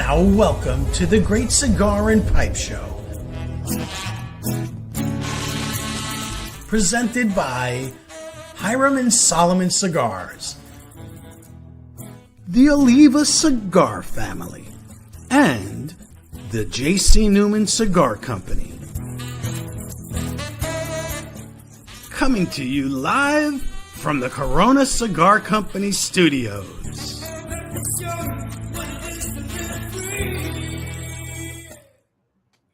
now, welcome to the Great Cigar and Pipe Show. Presented by Hiram and Solomon Cigars, the Oliva Cigar Family, and the J.C. Newman Cigar Company. Coming to you live from the Corona Cigar Company studios.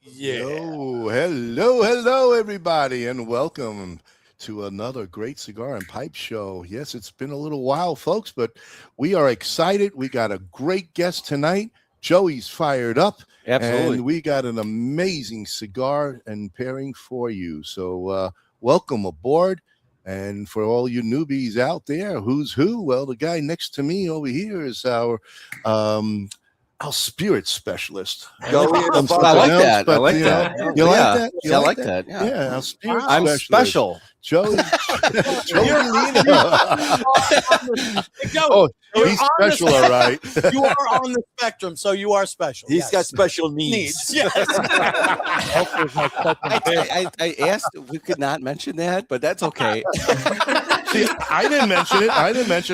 Yeah. Hello, everybody, and welcome to another Great Cigar and Pipe Show. Yes, it's been a little while, folks, but we are excited. We got a great guest tonight. Joey's fired up. Absolutely. And we got an amazing cigar and pairing for you. So welcome aboard. And for all you newbies out there, who's who? Well, the guy next to me over here is our spirit specialist. I like that. But, I like that. You like that? I like that. Yeah, our spirit I'm specialist. special. Joey Gulino. Oh, he's special, all right. You are on the spectrum, so you are special. He's got special needs. Yes. I asked if we could not mention that, but that's okay. See, I didn't mention it.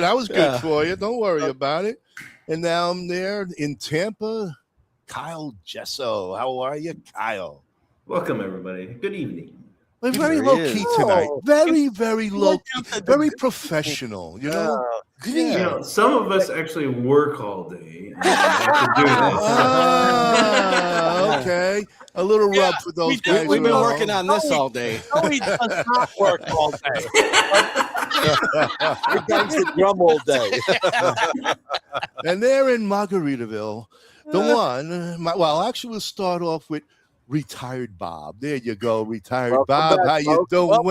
I was good for you. Don't worry about it. And now I'm there in Tampa. Kyle Gesso. How are you, Kyle? Welcome, everybody. Good evening. We're very low key tonight. Very, very low key. Very professional. You know. You know, some of us actually work all day. Okay. A little rub for those guys. We've been working on this all day. No, he does not work all day. He bangs the drum all day. And they're in Margaritaville. The one, actually, we'll start off with Retired Bob. There you go, Retired Bob. Back, how you doing? All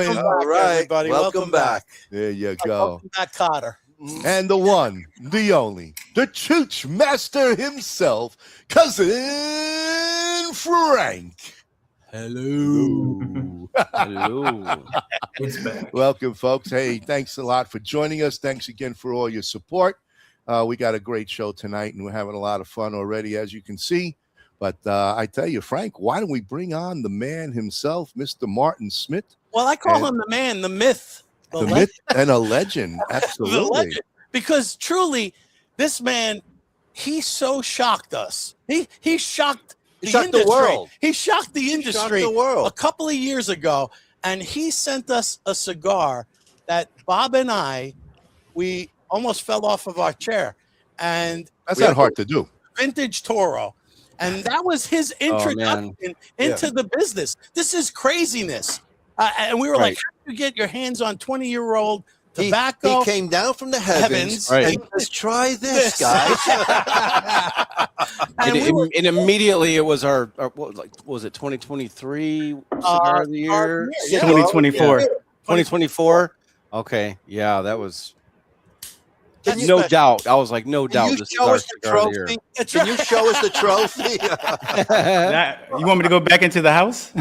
right, everybody. welcome back. There you go. Welcome back, Cotter. And the one, the only, the Chooch Master himself, Cousin Frank. Hello. Hello. It's back. Welcome, folks. Hey, thanks a lot for joining us. Thanks again for all your support. We got a great show tonight, and we're having a lot of fun already, as you can see. But I tell you, Frank, why don't we bring on the man himself, Mr. Martin Smith? Well, I call him the man, the myth. The myth and a legend. Absolutely. The legend. Because truly, this man, he so shocked us. He shocked the industry. The world. He shocked the industry the world. a couple of years ago. And he sent us a cigar that Bob and we almost fell off of our chair. And that's not hard to do. Vintage Toro. And that was his introduction into the business. This is craziness. And we were like, how do you get your hands on 20-year-old tobacco? He came down from the heavens Right. and let's try this, guys. And immediately it was our what was it, 2023 cigar of the year? 2024. 2024? Okay. Yeah, that was no doubt. I was like, no doubt. This is our cigar of the year. Can you show us the trophy? You want me to go back into the house?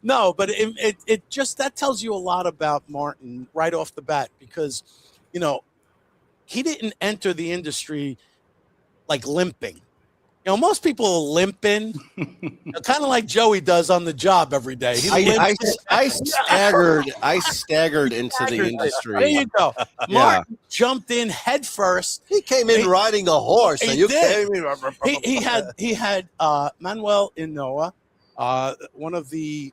No, but it just, that tells you a lot about Martin right off the bat, because, you know, he didn't enter the industry like limping. You know, most people are limping, kind of like Joey does on the job every day. I staggered into the industry. There you go. Martin jumped in head first. He came in riding a horse. And you came in. He had Manuel Inoa, one of the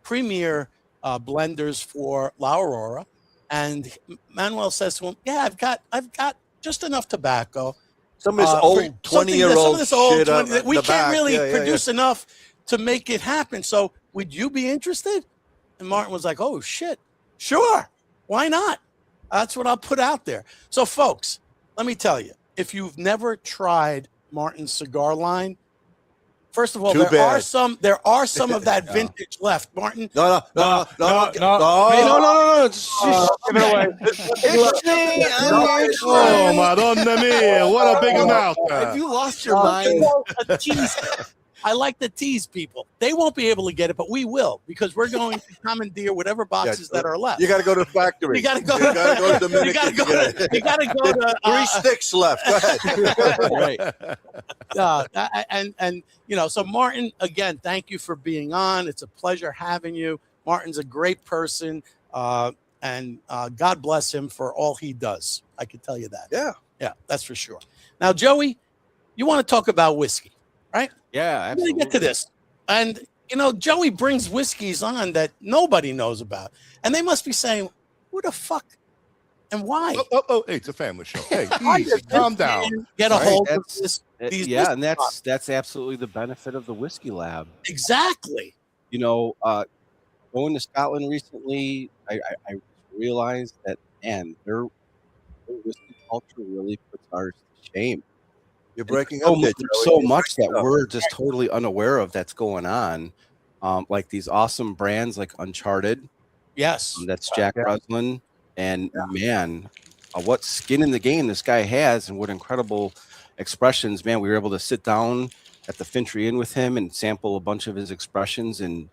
premier blenders for La Aurora, and Manuel says to him, "Yeah, I've got just enough tobacco. Some of this old 20-year-old shit. We can't really produce enough to make it happen. So would you be interested?" And Martin was like, "Oh shit, sure, why not? That's what I'll put out there." So, folks, let me tell you, if you've never tried Martin's cigar line, first of all, there are some of that vintage left. Martin, No. Give it away. Oh, Madonna mia, what a big amount. Have you lost your mind? a teaser. I like to tease people. They won't be able to get it, but we will, because we're going to commandeer whatever boxes that are left. You got to go to the factory. You got to go. You got to go to Dominican. You got to go to 3 sticks left. Go ahead. Right. And so Martin, again, thank you for being on. It's a pleasure having you. Martin's a great person, and God bless him for all he does. I can tell you that. Yeah, that's for sure. Now, Joey, you want to talk about whiskey, right? Yeah, absolutely. Let me get to this. And, Joey brings whiskeys on that nobody knows about. And they must be saying, who the fuck and why? Oh, hey, it's a family show. Hey, easy, calm down. Get a hold of this. Yeah, and that's absolutely the benefit of the Whiskey Lab. Exactly. Going to Scotland recently, I realized that, man, their whiskey culture really puts ours to shame. You're breaking up so much that we're just totally unaware of that's going on. Like these awesome brands like Uncharted. Yes. That's Jack Breslin. And man, what skin in the game this guy has, and what incredible expressions. Man, we were able to sit down at the Fintry Inn with him and sample a bunch of his expressions, and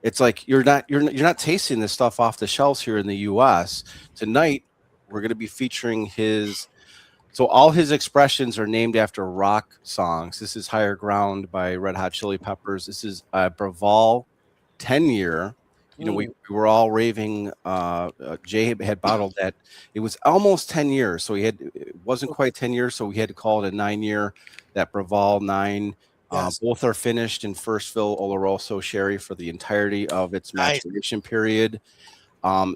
it's like you're not tasting this stuff off the shelves here in the US. Tonight we're going to be featuring so all his expressions are named after rock songs. This is Higher Ground by Red Hot Chili Peppers. This is Braval 10-year. We were all raving. Jay had bottled that. It was almost 10 years. So it wasn't quite 10 years. So we had to call it a 9-year, that Braval 9. Yes. Both are finished in first fill Oloroso sherry for the entirety of its maturation period.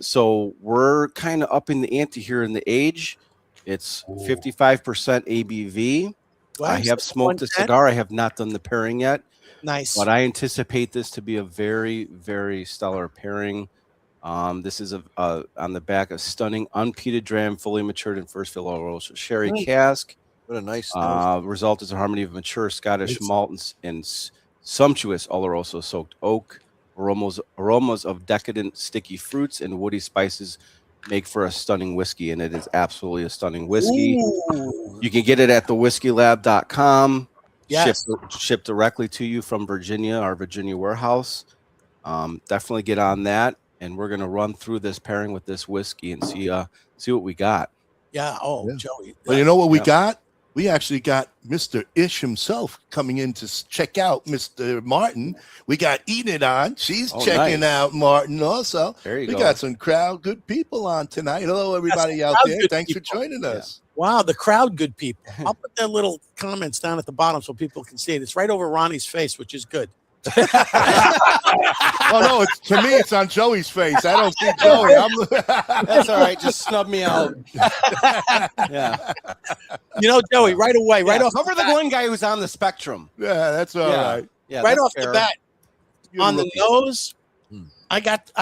So we're kind of up in the ante here in the age. It's 55% ABV. Wow. I have smoked the cigar. I have not done the pairing yet. Nice. But I anticipate this to be a very, very stellar pairing. This is on the back, a stunning unpeated dram, fully matured in first fill Oloroso sherry cask. What a nice result is a harmony of mature Scottish malt and sumptuous Oloroso soaked oak. Aromas of decadent sticky fruits and woody spices make for a stunning whiskey, and it is absolutely a stunning whiskey. Ooh. You can get it at thewhiskeylab.com. Yes. Shipped directly to you from Virginia, our Virginia warehouse. Definitely get on that, and we're going to run through this pairing with this whiskey and see what we got. Yeah. Oh, yeah. Joey. Well, you know what we got? We actually got Mr. Ish himself coming in to check out Mr. Martin. We got Enid on. She's checking out Martin also. We got some good people on tonight. Hello, everybody out there. Thanks for joining us. Wow, the crowd, good people. I'll put their little comments down at the bottom so people can see it. It's right over Ronnie's face, which is good. Oh no! To me, it's on Joey's face. I don't see Joey. That's all right. Just snub me out. Yeah. Joey, right away, right off. Cover the one guy who's on the spectrum. Yeah, that's all right. Yeah, right off the bat, on the nose, I've got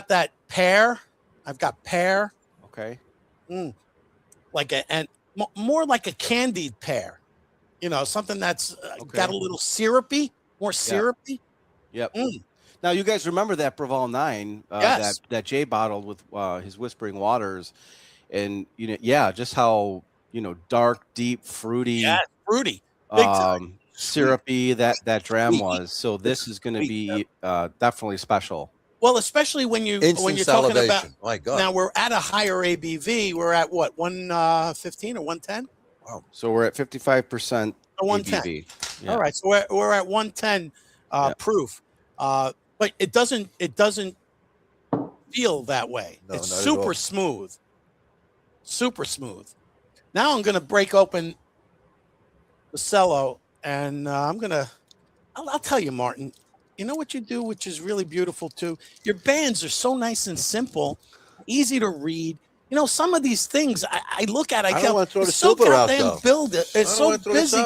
that pear. I've got pear. Okay. More like a candied pear. Something that's got a little syrupy. More syrupy. Yep. Now you guys remember that Braval 9 that Jay bottled with his Whispering Waters, and just how dark, deep, fruity, fruity, syrupy that dram was. So this is going to be definitely special. Well, especially when you're talking about. My God. Now we're at a higher ABV. We're at what, 115 or 110? Wow. So we're at 55%. 110. ABV. Yeah. All right, so we're at 110 proof, but it doesn't feel that way. It's super smooth, super smooth. Now I'm gonna break open the cello, and I'll tell you, Martin. You know what you do, which is really beautiful too. Your bands are so nice and simple, easy to read. Some of these things I look at, I go, it's so goddamn build it. It's so busy.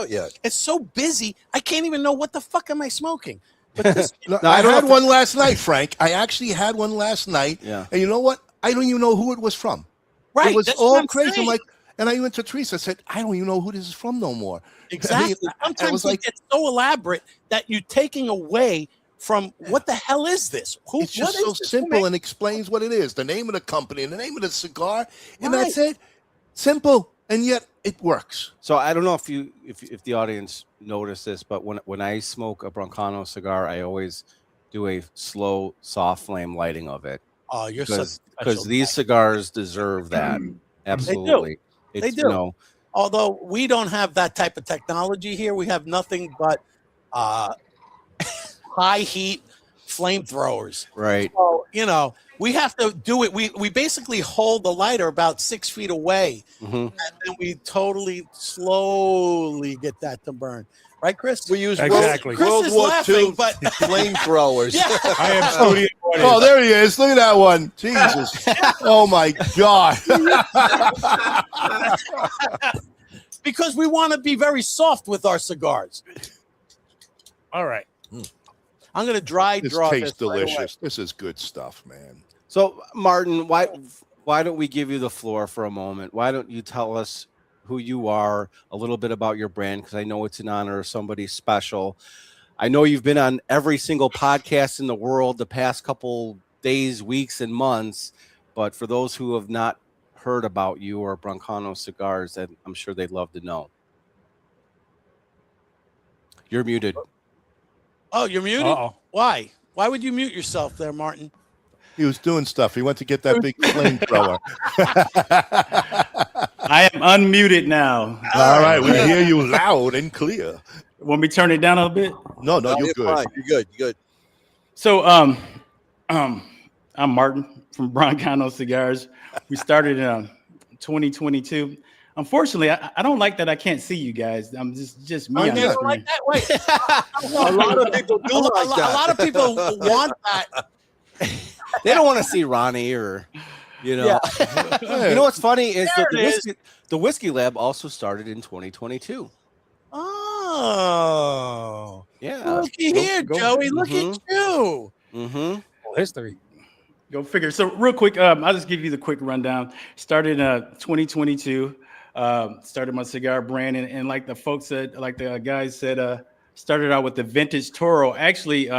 It's so busy. I can't even know what the fuck am I smoking. But this, I had one last night, Frank. I actually had one last night. Yeah. And you know what? I don't even know who it was from. Right. It was all crazy. I'm like, and I went to Teresa. I said, I don't even know who this is from no more. Exactly. Sometimes it's so elaborate that you're taking away from what the hell is this? It's just so simple and explains what it is. The name of the company and the name of the cigar. And that's it. Simple. and yet it works. So I don't know if the audience noticed this, but when I smoke a Broncano cigar, I always do a slow, soft flame lighting of it. Oh, you're because these cigars deserve that. Absolutely. They do. Although we don't have that type of technology here, we have nothing but high heat flamethrowers. Right. So, we have to do it. We basically hold the lighter about 6 feet away, and then we totally slowly get that to burn. Right, Chris? We use Exactly. World War II but flamethrowers. Yeah. I am studio audience. Oh, there he is. Look at that one. Jesus. Oh, my God. because we want to be very soft with our cigars. All right. I'm going to dry This draw tastes this right away. delicious. This is good stuff, man. So, Martin, why don't we give you the floor for a moment? Why don't you tell us who you are, a little bit about your brand, because I know it's in honor of somebody special. I know you've been on every single podcast in the world the past couple days, weeks, and months, but for those who have not heard about you or Broncano Cigars, I'm sure they'd love to know. You're muted. Oh, you're muted? Uh-oh. Why? Why would you mute yourself there, Martin? He was doing stuff. He went to get that big flamethrower. I am unmuted now. All right, we hear you loud and clear. Want me to turn it down a little bit? No, you're good. Fine. You're good. So, I'm Martin from Broncano Cigars. We started in 2022. Unfortunately, I don't like that I can't see you guys. I'm just me. Oh, on you the don't like screen. that? Wait. A lot of people do like that. A lot of people want that. They don't want to see Ronnie or, You know what's funny is that the Whiskey Lab also started in 2022. Oh, yeah. Looky here, Joey. Look at you. Mm-hmm. History. Go figure. So real quick, I'll just give you the quick rundown. Started in 2022. Started my cigar brand, and like the folks said, like the guys said, started out with the vintage Toro. Actually,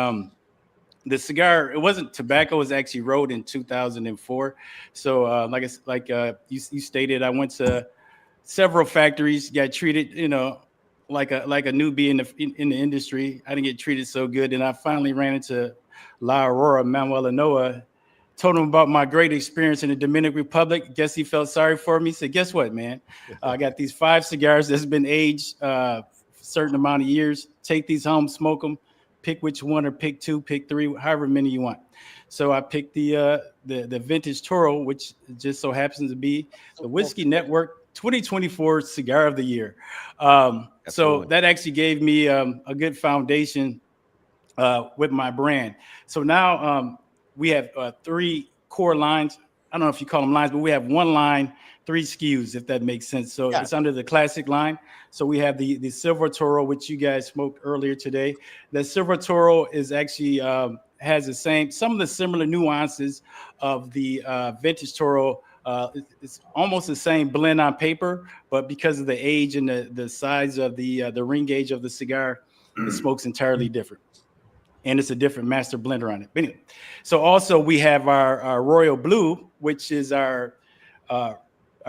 the cigar, it wasn't tobacco. It was actually rolled in 2004. So like you stated, I went to several factories, got treated, like a newbie in the industry. I didn't get treated so good, and I finally ran into La Aurora, Manuel Anoa, told him about my great experience in the Dominican Republic. Guess he felt sorry for me. He said, guess what, man? I got these 5 cigars that's been aged a certain amount of years. Take these home, smoke them, pick which one, or pick 2, pick 3, however many you want. So I picked the vintage Toro, which just so happens to be the Whiskey Network 2024 Cigar of the Year. So that actually gave me a good foundation with my brand. So now we have 3 core lines. I don't know if you call them lines, but we have 1 line, 3 SKUs, if that makes sense. So it's under the classic line. So we have the Silver Toro, which you guys smoked earlier today. The Silver Toro is actually has some of the similar nuances of the vintage Toro. It's almost the same blend on paper, but because of the age and the size of the ring gauge of the cigar, it smokes entirely different. And it's a different master blender on it. But anyway, so also we have our Royal Blue, which is our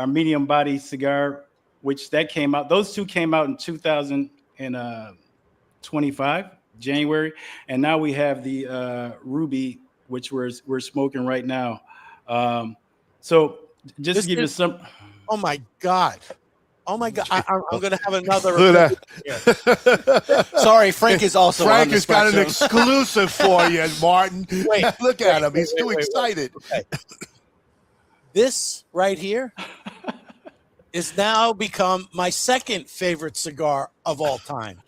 medium body cigar, which that came out. Those 2 came out in 2025, January. And now we have the Ruby, which we're smoking right now. So just to give you some. Oh my God. I'm going to have another. Sorry, Frank is also. Frank has got an exclusive for you, Martin. Look at him; he's too excited. Okay. This right here is now become my second favorite cigar of all time.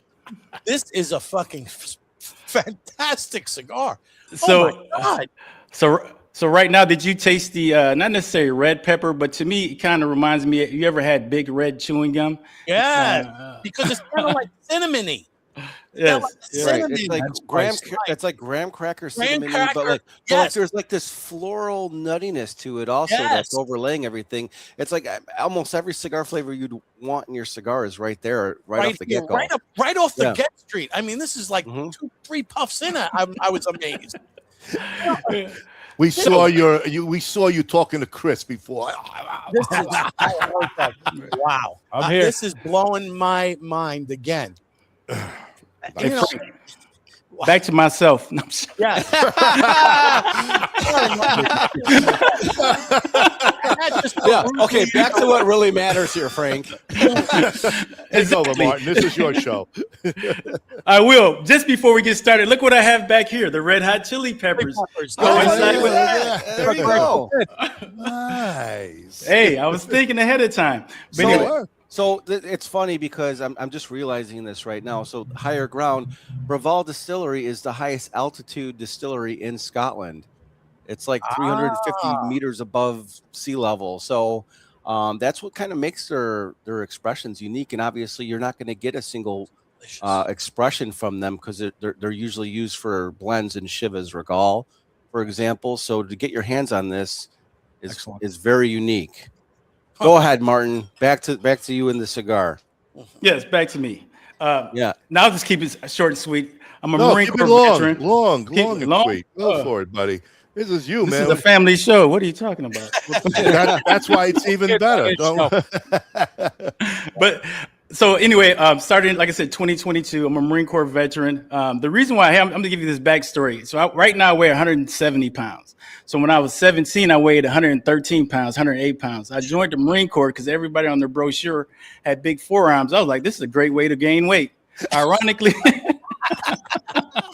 This is a fucking fantastic cigar. So, oh my God. So right now, did you taste the not necessarily red pepper, but to me, it kind of reminds me. You ever had big red chewing gum? Yeah, because it's kind of like cinnamony. Yes, right. It's like graham cracker cinnamon, but there's like this floral nuttiness to it also that's overlaying everything. It's like almost every cigar flavor you'd want in your cigar is right there, right off the get-go. Right off the get street. I mean, this is like 2-3 puffs in it. I was amazed. We saw we saw you talking to Chris before. This is, wow. I'm here. This is blowing my mind again. Hey, Frank, back to myself. No, I'm sorry. Yeah. Yeah. Okay. Back to what really matters here, Frank. Take over, Martin. This is your show. I will. Just before we get started, look what I have back here: the red hot chili peppers. There you go. Nice. Hey, I was thinking ahead of time. But anyway, So it's funny because I'm just realizing this right now. So higher ground, Braval Distillery is the highest altitude distillery in Scotland. It's like 350 meters above sea level. So that's what kind of makes their expressions unique. And obviously, you're not going to get a single expression from them because they're usually used for blends in Chivas Regal, for example. So to get your hands on this is very unique. Go ahead, Martin. Back to you in the cigar. yes, back to me. Yeah. Now I'll just keep it short and sweet. I'm a No, Marine keep Corps it long, veteran. long Keep and it long? sweet. Go for it, buddy. This is you, This man. is a family show. What are you talking about? That's why it's even better. But so anyway, starting, like I said, 2022, I'm a Marine Corps veteran. The reason why I'm going to give you this backstory. So right now I weigh 170 pounds. So when I was 17, I weighed 113 pounds, 108 pounds. I joined the Marine Corps because everybody on their brochure had big forearms. I was like, this is a great way to gain weight. Ironically,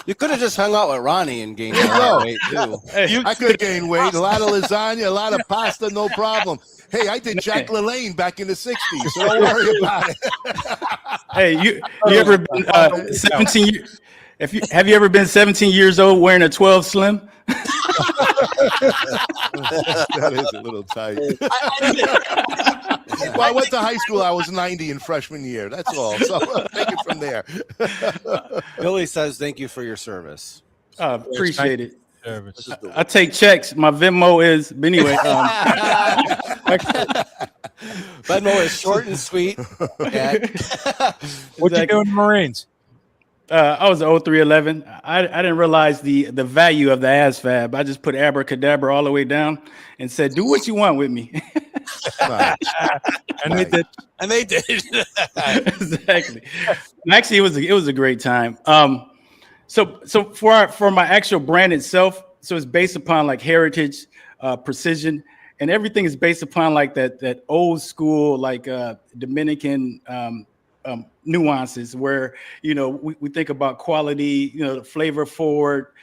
You could have just hung out with Ronnie and gained a lot of weight too. I could gain weight. A lot of lasagna, a lot of pasta, no problem. Hey, I did Jack LaLanne back in the 60s, so don't worry about it. hey, you ever been 17 years? Have you ever been 17 years old wearing a 12 slim? That is a little tight. Well, I went to high school. I was 90 in freshman year. That's all. So take it from there. Billy says thank you for your service. Appreciate it. I take checks. My Venmo is, but anyway. Venmo is short and sweet. What you doing in the Marines? I was 0311. I didn't realize the value of the ASFAB. I just put abracadabra all the way down and said, do what you want with me. Nice. And they did. And they did. Exactly. Actually, it was a great time. So for my actual brand itself, so it's based upon like heritage, precision, and everything is based upon like that old school like Dominican nuances where we think about quality, flavor forward,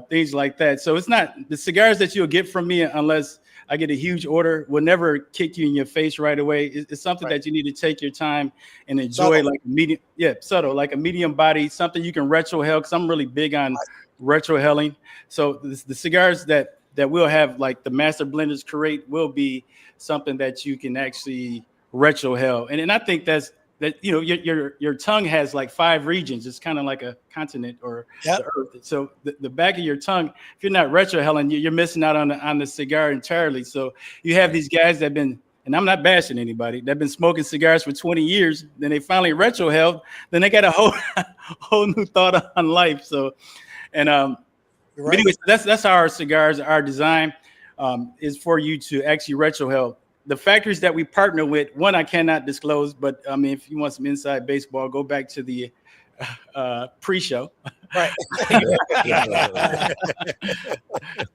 things like that. So it's not the cigars that you'll get from me unless I get a huge order will never kick you in your face right away. It's something that you need to take your time and enjoy, like a medium, subtle, like a medium body, something you can retrohale, because I'm really big on retrohelling. So the cigars that we'll have, like the Master Blenders Create, will be something that you can actually retrohale. And I think that your tongue has like 5 regions. It's kind of like a continent or the earth. So the back of your tongue, if you're not retrohelling, you're missing out on the cigar entirely. So you have these guys that have been, and I'm not bashing anybody, they've been smoking cigars for 20 years. Then they finally retroheld. Then they got a whole new thought on life. So, and but anyway, that's how our cigars, our design is for you to actually retroheld. The factories that we partner with, one I cannot disclose, but I mean, if you want some inside baseball, go back to the pre-show. Right.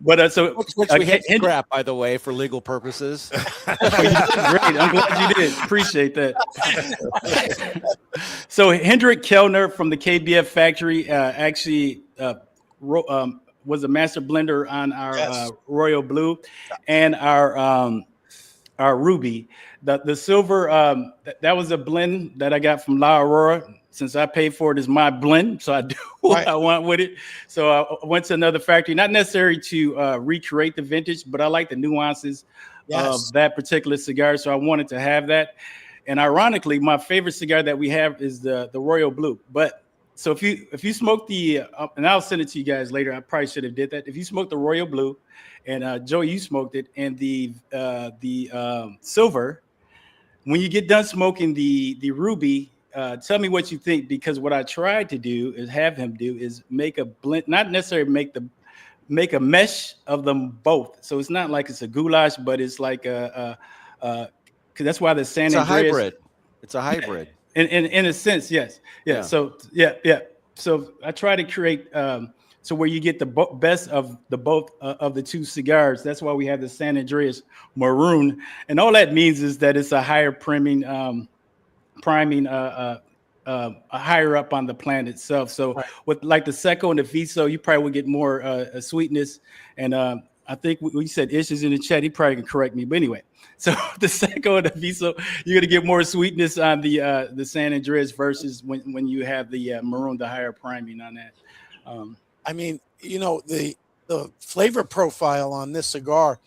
But so Which we had to scrap, by the way, for legal purposes. Great. I'm glad you did. Appreciate that. So Hendrik Kellner from the KBF factory actually was a master blender on our Royal Blue and our Ruby. The silver, that was a blend that I got from La Aurora. Since I paid for it, is my blend, so I do what I want with it. So I went to another factory, not necessarily to recreate the vintage, but I like the nuances of that particular cigar, so I wanted to have that. And ironically, my favorite cigar that we have is the Royal Blue. But so if you smoke the, and I'll send it to you guys later. I probably should have did that. If you smoke the Royal Blue, and Joey, you smoked it, and the silver, when you get done smoking the Ruby. Tell me what you think, because what I tried to do is have him do is make a blend, not necessarily make the make a mesh of them both. So it's not like it's a goulash, but it's like because that's why the San It's a Andreas. hybrid. It's a hybrid. In a sense, yes. Yeah. So yeah. So I try to create so where you get the best of the both of the two cigars. That's why we have the San Andreas Maroon, and all that means is that it's a higher priming higher up on the plant itself. So with like the Seco and the Viso, you probably would get more sweetness. And I think we said Ish is in the chat. He probably can correct me. But anyway, so the Seco and the Viso, you're going to get more sweetness on the San Andreas versus when you have the Maroon, the higher priming on that. I mean, you know, the flavor profile on this cigar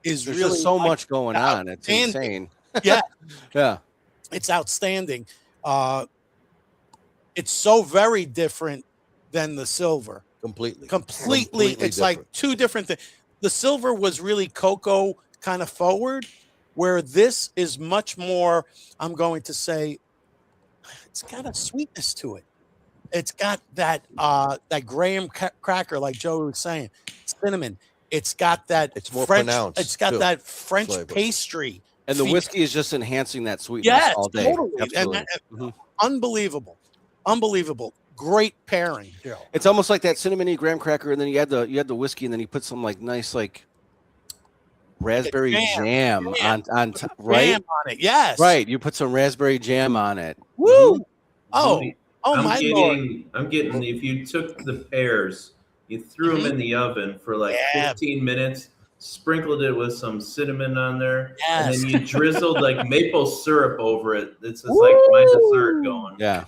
is There's really just so much going on. It's insane. Yeah. Yeah. It's outstanding. It's so very different than the silver. Completely. It's different. like two different things. The silver was really cocoa kind of forward, where this is much more, I'm going to say, it's got a sweetness to it. It's got that graham cracker, like Joe was saying, cinnamon. It's got that It's more French, pronounced, it's got too, that French flavor. pastry. And the feel. whiskey is just enhancing that sweetness Yes, all day. totally. Absolutely. And unbelievable. Great pairing, Joe. It's almost like that cinnamony graham cracker, and then you had the whiskey, and then you put some like nice like raspberry jam on top, right? Jam on it, yes. Right. You put some raspberry jam on it. Woo! Oh, I'm my getting, Lord. I'm getting. If you took the pears, you threw them in the oven for like 15 minutes, sprinkled it with some cinnamon on there, and then you drizzled like maple syrup over it. It's just like my dessert going. Yeah.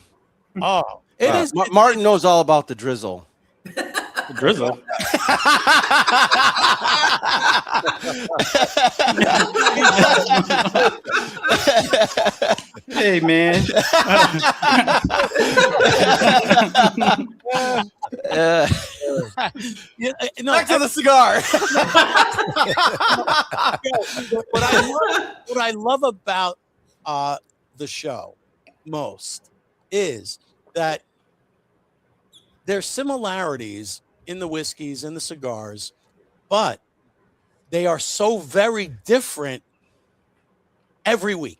Oh, it is. Martin knows all about the drizzle. The drizzle. Hey, man. Back to the cigar. What I love about the show most is that there's similarities in the whiskeys and the cigars, but they are so very different every week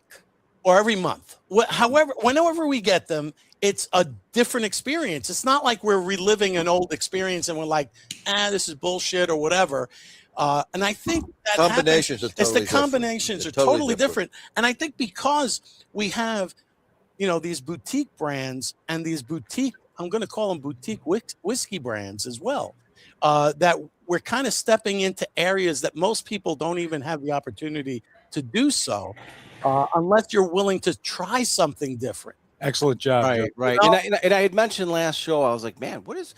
or every month. However, whenever we get them, it's a different experience. It's not like we're reliving an old experience and we're like, this is bullshit or whatever. And I think that combinations are totally the combinations different. are totally different. And I think because we have, these boutique brands and these boutique, I'm going to call them boutique whiskey brands as well, that we're kind of stepping into areas that most people don't even have the opportunity to do so, unless you're willing to try something different. Excellent job. Right. And I had mentioned last show, I was like, man, what is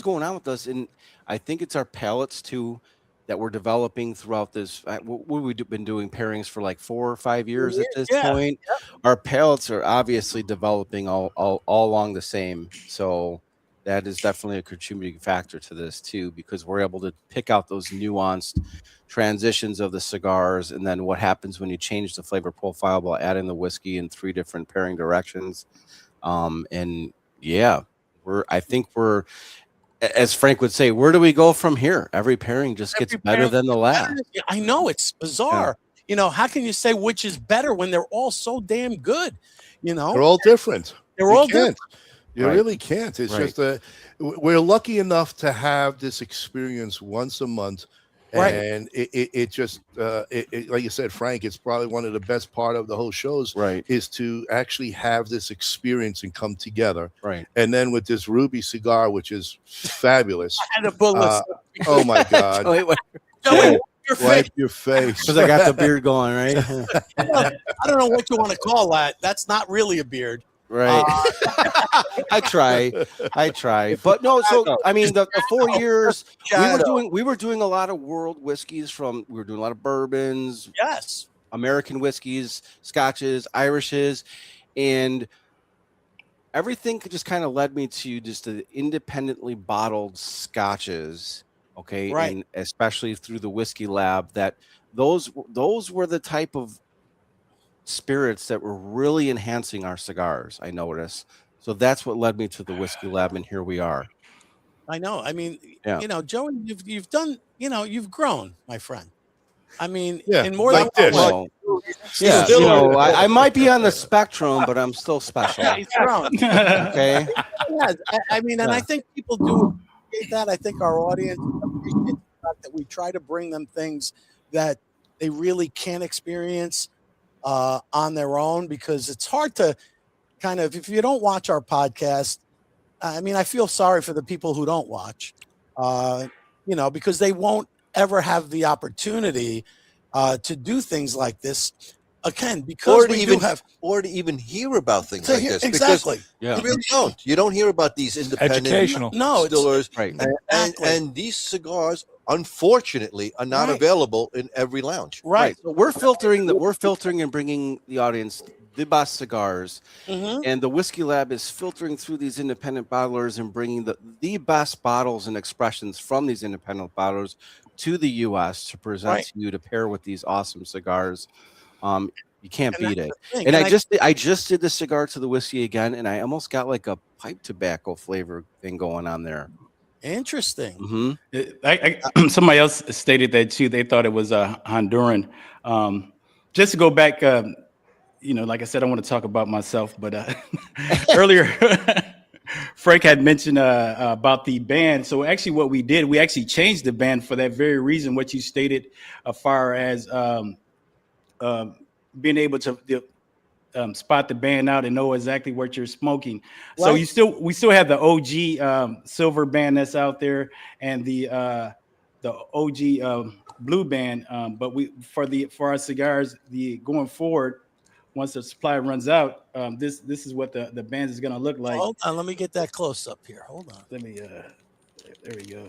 going on with us? And I think it's our palates too that we're developing throughout this. We've been doing pairings for like 4 or 5 years at this point. Yep. Our palates are obviously developing all along the same. So that is definitely a contributing factor to this too, because we're able to pick out those nuanced transitions of the cigars, and then what happens when you change the flavor profile by adding the whiskey in 3 different pairing directions. And yeah, I think we're, as Frank would say, where do we go from here? Every pairing just gets better than the last. I know, it's bizarre. Yeah. How can you say which is better when they're all so damn good? They're all different. They're all different. You really can't. It's just we're lucky enough to have this experience once a month. And it just, like you said, Frank, it's probably one of the best part of the whole shows is to actually have this experience and come together. Right. And then with this Ruby cigar, which is fabulous. I had a bullet. Oh, my God. Wipe your face. Because I got the beard going, right? I don't know what you want to call that. That's not really a beard. Right. I try. But no, so I mean the 4 years we were doing a lot of world whiskeys we were doing a lot of bourbons, yes, American whiskeys, scotches, Irishes, and everything just kind of led me to just the independently bottled scotches. Okay. Right. And especially through the whiskey lab, that those were the type of spirits that were really enhancing our cigars, I noticed. So that's what led me to the whiskey lab, and here we are. I know. I mean, Yeah. Joey, you've done, you've grown, my friend. I mean, Yeah, in more like than this. Well, yeah, Still- I might be on the spectrum, but I'm still special. he's grown. Okay. Yeah, I mean, and I think people do appreciate that. I think our audience appreciates the fact that we try to bring them things that they really can't experience on their own, because it's hard to kind of, if you don't watch our podcast, I mean, I feel sorry for the people who don't watch, because they won't ever have the opportunity to do things like this again, because we do have or to even hear about things to like hear, this. exactly. Yeah. You really don't. You don't hear about these independent Educational. No, distillers. Right. And these cigars, unfortunately, are not Right. available in every lounge. right. So we're filtering and bringing the audience the best cigars, Mhm. and the Whiskey Lab is filtering through these independent bottlers and bringing the best bottles and expressions from these independent bottlers to the U.S. to present Right. to you to pair with these awesome cigars. You can't And beat that's it. the thing. And And I just did the cigar to the whiskey again, and I almost got like a pipe tobacco flavor thing going on there. Interesting. Mm-hmm. Somebody else stated that too. They thought it was Honduran. Just to go back, like I said, I want to talk about myself, but earlier Frank had mentioned about the band. So actually what we did, we actually changed the band for that very reason, what you stated as far as being able to spot the band out and know exactly what you're smoking. So Right. we still have the OG silver band that's out there, and the OG blue band. But for our cigars, going forward, once the supply runs out, this is what the band is going to look like. Hold on, let me get that close up here. Hold on. Let me there we go.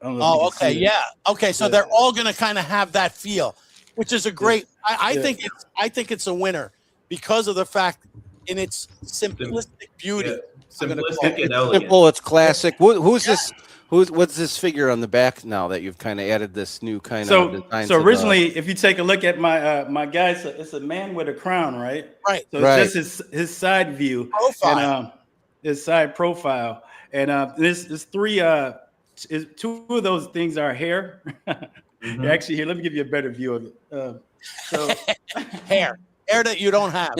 I don't know if you Oh, can see okay, it. yeah. Okay, so Yeah. they're all going to kind of have that feel, which is a great. I Yeah. think it's a winner because of the fact in its simplistic beauty. Yeah, I'm gonna call simplistic it. and elegant. Simple, it's classic. Who's this? What's this figure on the back now that you've kind of added this new kind of design? So to originally, if you take a look at my guy, it's a man with a crown, right? Right. So it's just his side view Profile. and his side profile, and there's three. Two of those things are hair. Mhm. Actually, here, let me give you a better view of it. So hair that you don't have.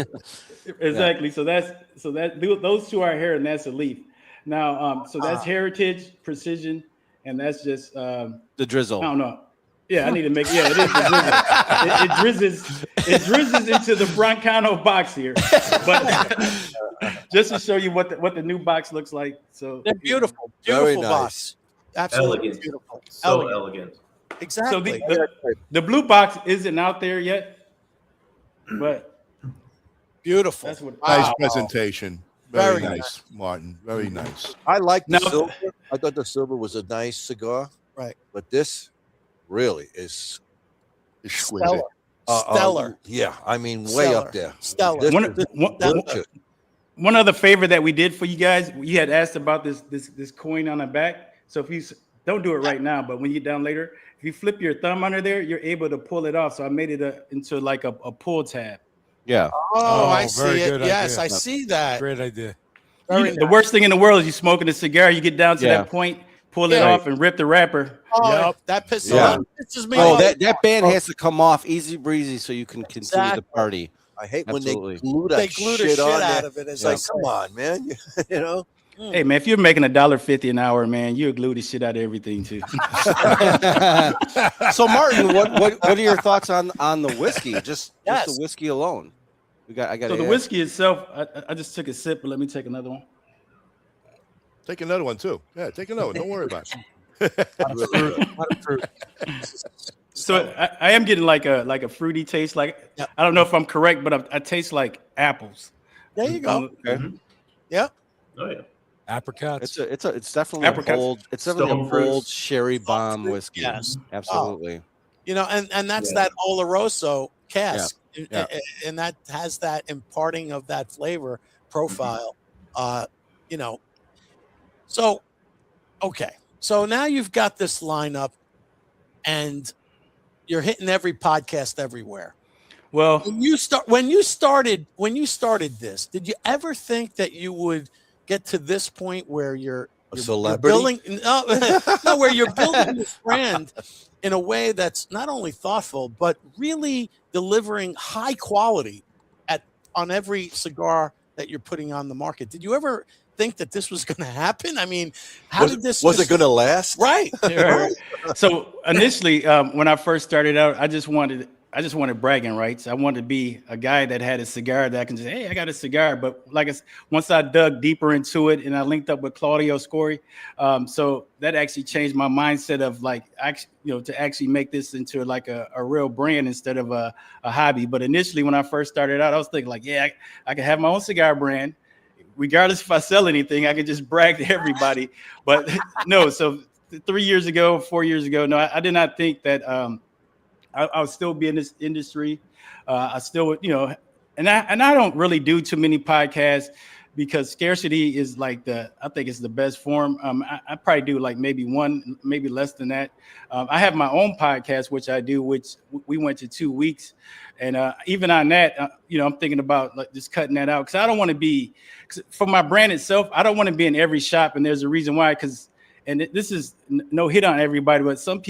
exactly. So those two are hair, and that's a leaf. Now, so that's heritage, precision, and that's just the drizzle. I don't know. Yeah, I need to make. Yeah, it is the drizzle. It drizzles into the Broncano box here, but just to show you what the new box looks like. So They're beautiful, Very beautiful nice. box. Absolutely Elegant. beautiful. So elegant. Exactly. So the blue box isn't out there yet, but beautiful. that's what. Nice presentation. Very, Very nice, Martin. Very nice. I like the Now- silver. I thought the silver was a nice cigar. Right. But this really is Exquisite. Stellar. Stellar. Yeah, I mean, way up there. Stellar. This One- is one- delicious. One other favor that we did for you guys, you had asked about this coin on the back. So if you don't do it right now, but when you get down later, if you flip your thumb under there, you're able to pull it off. So I made it into like a pull tab. Yeah. Oh, I very see it. good Yes, idea. I see that. Great idea. Very The nice. worst thing in the world is you smoking a cigar, you get down to Yeah. that point, pull it Yeah. off, and rip the wrapper. Oh, that pisses Yeah. me Oh, off. that band has to come off easy breezy so you can continue Exactly. the party. I hate Absolutely. when they glue that They glue the shit shit on out there. of it. As It's they like, say. come on, man. You know? Hey man, if you're making $1.50 an hour, man, you glue the shit out of everything too. So Martin, what are your thoughts on the whiskey? Just Yes. the whiskey alone. I got So the whiskey itself, I just took a sip, but let me take another one. Take another one too. Yeah, take another one. Don't worry about it. So I am getting like a fruity taste. Like Yep. I don't know if I'm correct, but I taste like apples. There you go. Okay. Yep. Oh yeah. Apricots. It's definitely Apricots. a bold. It's definitely Stone a bold fruits. sherry bomb whiskey. Yes. Absolutely. And that's that Oloroso cask, Yeah. and that has that imparting of that flavor profile. So okay, so now you've got this lineup, and you're hitting every podcast everywhere. Well, When you started this, did you ever think that you would get to this point where you're A You're celebrity? building no, where you're building this brand in a way that's not only thoughtful but really delivering high quality on every cigar that you're putting on the market. Did you ever think that this was going to happen? I mean, how did this? Was it going to last? Right. Right. So initially, when I first started out, I just wanted bragging rights. I wanted to be a guy that had a cigar that I can just, hey, I got a cigar. But once I dug deeper into it and I linked up with Claudio Scori, so that actually changed my mindset of to actually make this into like a real brand instead of a hobby. But initially, when I first started out, I was thinking like, yeah, I can have my own cigar brand. Regardless if I sell anything, I could just brag to everybody. But no, so 4 years ago, no, I did not think that I would still be in this industry. I still, and I don't really do too many podcasts because scarcity is I think it's the best form. I probably do like maybe one, maybe less than that. I have my own podcast, which I do, which we went to 2 weeks. And even on that, I'm thinking about just cutting that out because I don't want to be, for my brand itself, I don't want to be in every shop. And there's a reason why, and this is no hit on everybody, but some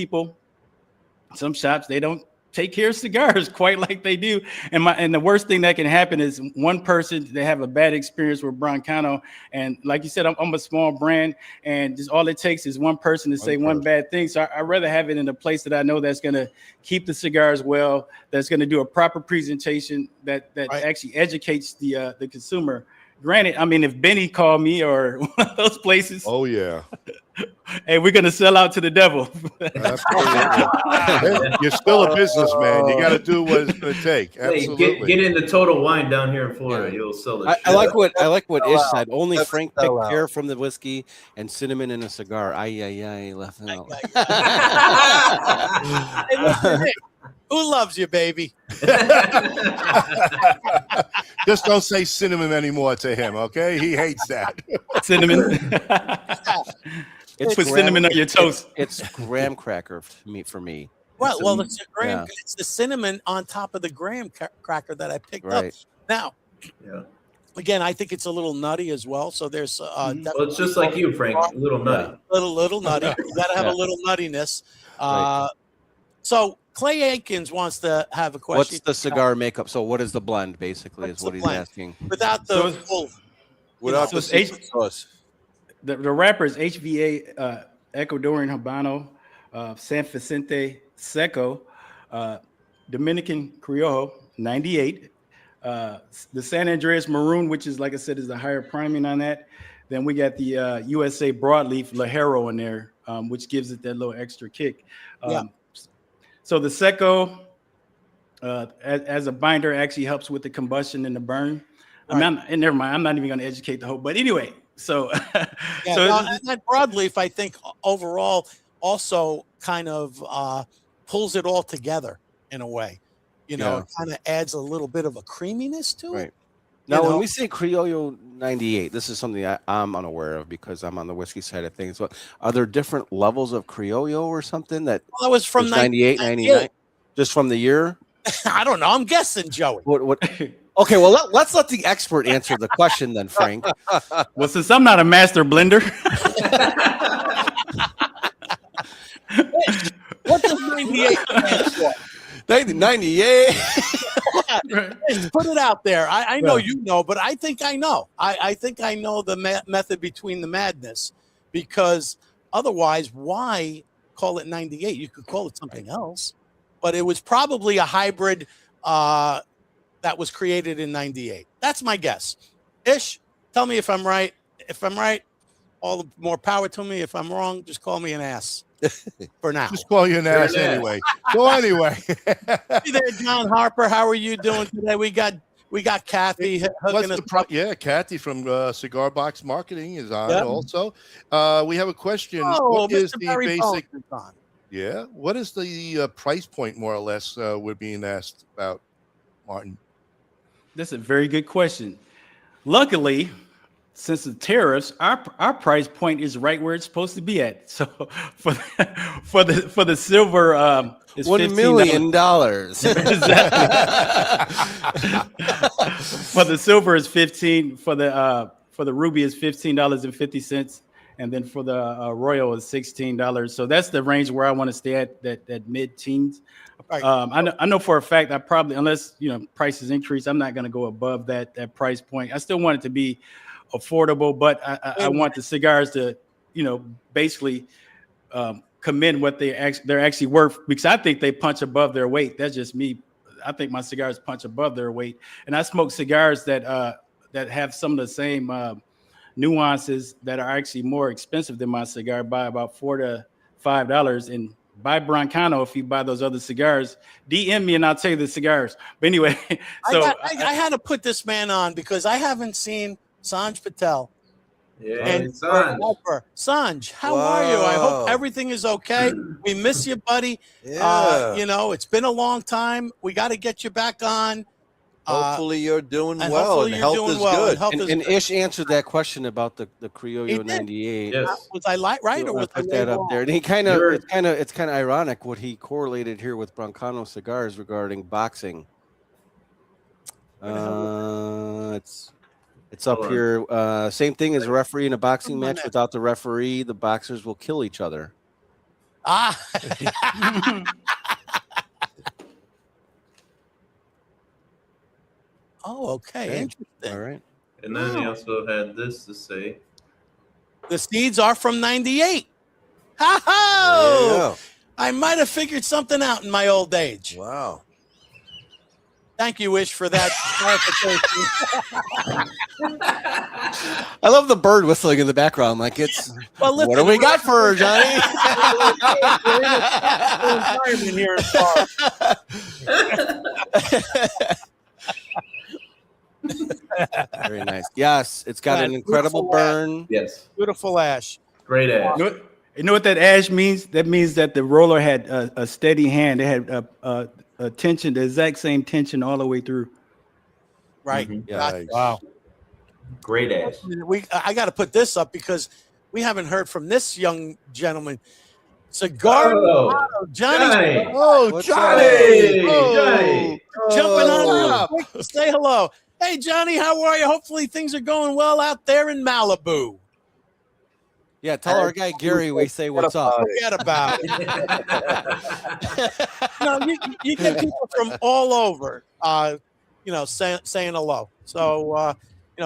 shops, they don't take care of cigars quite like they do. And the worst thing that can happen is one person, they have a bad experience with Broncano. And like you said, I'm a small brand, and just all it takes is one person to say one bad thing. So I'd rather have it in a place that I know that's going to keep the cigars well, that's going to do a proper presentation that actually educates the consumer. Granted, I mean, if Benny called me or one of those places, oh yeah, hey, we're gonna sell out to the devil. You're still a businessman. You got to do what it's going to take. Absolutely. Get into Total Wine down here in Florida. You'll sell the shit. I like what Ish said. Only Frank picked pear from the whiskey and cinnamon in a cigar. Left out. Hey, listen, hey, who loves you, baby? Just don't say cinnamon anymore to him, okay? He hates that. Cinnamon. Put cinnamon on your toast. It's graham cracker for me. Well, it's the graham. Yeah. It's the cinnamon on top of the graham cracker that I picked up. Now, again, I think it's a little nutty as well. So there's well, it's just like you, Frank, a little nutty. Little nutty. You got to have a little nuttiness. So Clay Aikens wants to have a question. What's the cigar makeup? So what is the blend, basically, is what he's asking. Without the full. Without the secret sauce. The wrapper is HVA Ecuadorian Habano, San Vicente Seco, Dominican Criollo, 98. The San Andreas Maroon, which is, like I said, is the higher priming on that. Then we got the USA Broadleaf Lajero in there, which gives it that little extra kick. So the Seco, as a binder, actually helps with the combustion and the burn. Never mind. I'm not even going to educate the whole. But anyway, so that broadleaf, I think, overall also kind of pulls it all together in a way. It kind of adds a little bit of a creaminess to it. Now, when we say Criollo 98, this is something I'm unaware of because I'm on the whiskey side of things. But are there different levels of Criollo or something that was from 98, 99? Just from the year? I don't know. I'm guessing, Joey. What? Okay, well, let's let the expert answer the question then, Frank. Well, since I'm not a master blender. What does 98 stand for? 98. Put it out there. I know you know, but I think I know. I think I know the method between the madness, because otherwise, why call it 98? You could call it something else, but it was probably a hybrid that was created in 98. That's my guess. Ish, tell me if I'm right. If I'm right, all the more power to me. If I'm wrong, just call me an ass. For now. Just call you an ass anyway. So anyway. Hey there, John Harper. How are you doing today? We got Kathy hooking us. Kathy from Cigar Box Marketing is on also. We have a question. What is the basic? What is the price point, more or less, we're being asked about, Martin? That's a very good question. Luckily, since the tariffs, our price point is right where it's supposed to be at. So for the silver, it's $1 million. For the silver is 15. For the ruby is $15.50, and then for the Royal is $16. So that's the range where I want to stay at, that mid-teens. Right. I know for a fact I probably, unless prices increase, I'm not going to go above that price point. I still want it to be affordable, but I want the cigars to basically commend what they're actually worth, because I think they punch above their weight. That's just me. I think my cigars punch above their weight, and I smoke cigars that have some of the same nuances that are actually more expensive than my cigar by about $4 to $5. And buy Broncano if you buy those other cigars. DM me and I'll tell you the cigars. But anyway, so I had to put this man on because I haven't seen Sanj Patel. Yeah, And Sanj. Sanj, how are you? I hope everything is okay. We miss you, buddy. Yeah. It's been a long time. We got to get you back on. Hopefully you're doing and well, and health doing is well, good. and And Ish answered that question about the Criollo He did. 98. Yes. Was I right or was I Put that up wrong? there, and he it's kind of ironic what he correlated here with Broncano cigars regarding boxing. It's up here. Same thing as a referee in a boxing match. Without the referee, the boxers will kill each other. Oh, okay. Interesting. All right. And then he also had this to say. The seeds are from 98. Ha-ho! I might have figured something out in my old age. Wow. Thank you, Ish, for that clarification. I love the bird whistling in the background. Like it's. Well, listen, what do we got for her, Johnny? Here Very nice. Yes, it's got an incredible burn. Yes. Beautiful ash. Great ash. You know what that ash means? That means that the roller had a steady hand. It had a tension, the exact same tension all the way through. Right. Yeah. Nice. Wow. Great ash. I got to put this up because we haven't heard from this young gentleman. Cigar Johnny. Oh, Johnny. Johnny. Jumping on real quick. Say hello. Hey, Johnny, how are you? Hopefully things are going well out there in Malibu. Yeah, tell our guy Gary we say what's up. Forget about it. No, you get people from all over, saying hello. So,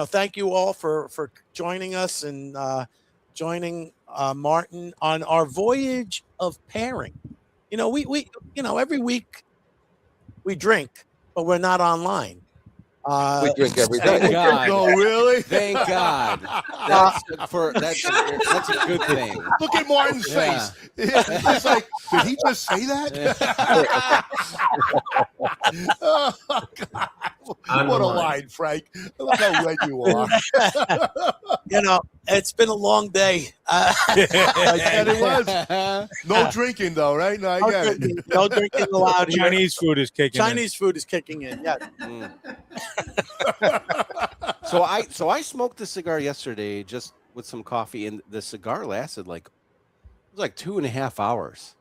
thank you all for joining us and joining Martin on our voyage of pairing. We every week we drink, but we're not online. We drink every Thank day. God. No, really? Thank God. That's a good thing. Look at Martin's face. It's like, did he just say that? Oh, God. What a line, Frank. Look how red you are. It's been a long day. And it was. No drinking, though, right? No, I get it. No drinking allowed. Chinese food is kicking in. Chinese food is kicking in. Yeah. So I smoked the cigar yesterday just with some coffee, and the cigar lasted like 2.5 hours.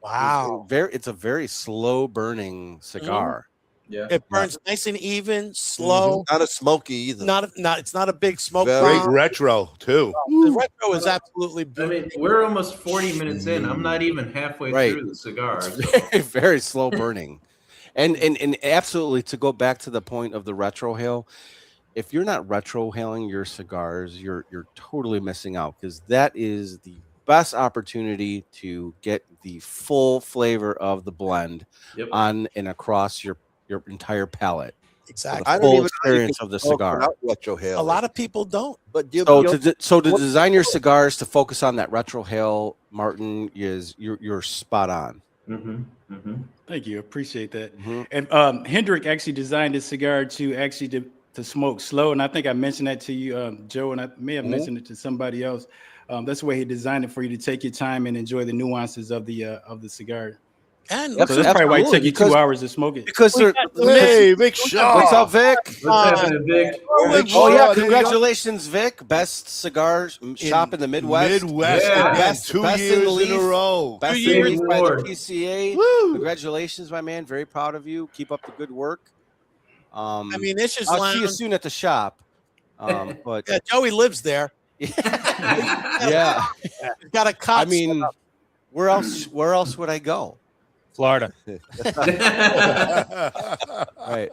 Wow. It's a very slow burning cigar. Yeah. It burns nice and even, slow. Not a smoky either. It's not a big smoke. Very Great retro, too. The retro is absolutely I mean, we're almost 40 minutes in. I'm not even halfway through the cigar. Very, very slow burning. And absolutely, to go back to the point of the retrohale, if you're not retrohaling your cigars, you're totally missing out, because that is the best opportunity to get the full flavor of the blend on and across your entire palate. Exactly. The full experience of the cigar. Retrohale. A lot of people don't. But So to design your cigars to focus on that retrohale, Martin, you're spot on. Thank you. Appreciate that. Mm-hmm. And Hendrik actually designed this cigar to smoke slow. And I think I mentioned that to you, Joe, and I may have mentioned it to somebody else. That's the way he designed it, for you to take your time and enjoy the nuances of the cigar. And so that's probably why it took you 2 hours to smoke it. Because hey, Vic Shaw. What's up, Vic? What's happening, Vic? Oh yeah, congratulations, Vic! Best cigar shop in the Midwest. Yeah. Best 2 best years in the leaf. in a row. Best in the leaf by the PCA. Woo. Congratulations, my man! Very proud of you. Keep up the good work. Ish is I'll see you soon at the shop. But yeah, Joey lives there. Yeah. You've got a cot. I mean, where else would I go? Florida. Right.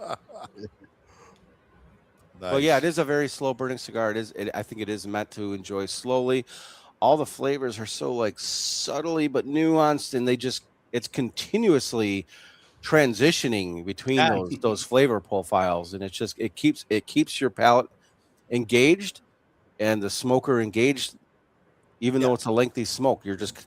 Nice. Well, yeah, it is a very slow burning cigar. I think it is meant to enjoy slowly. All the flavors are so like subtly but nuanced, and it's continuously transitioning between those flavor profiles, and it keeps your palate engaged and the smoker engaged, even though it's a lengthy smoke. You're just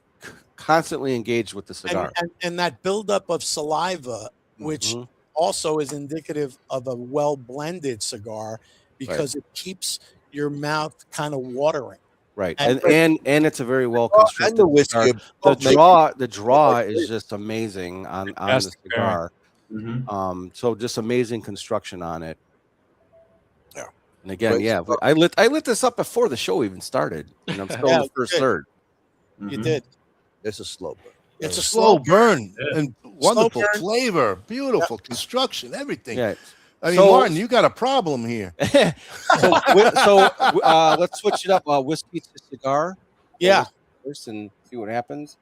constantly engaged with the cigar, and that buildup of saliva, which also is indicative of a well blended cigar, because it keeps your mouth kind of watering. Right, and it's a very well constructed. And the whiskey. The draw is just amazing on the cigar. So just amazing construction on it. Yeah. And again, I lit this up before the show even started, and I'm still in the first third. You did. It's a slow burn. It's a slow burn and wonderful burn. flavor, beautiful construction, everything. Yeah. I mean, Martin, you got a problem here. so let's switch it up. Whiskey to cigar. Yeah. First, and see what happens.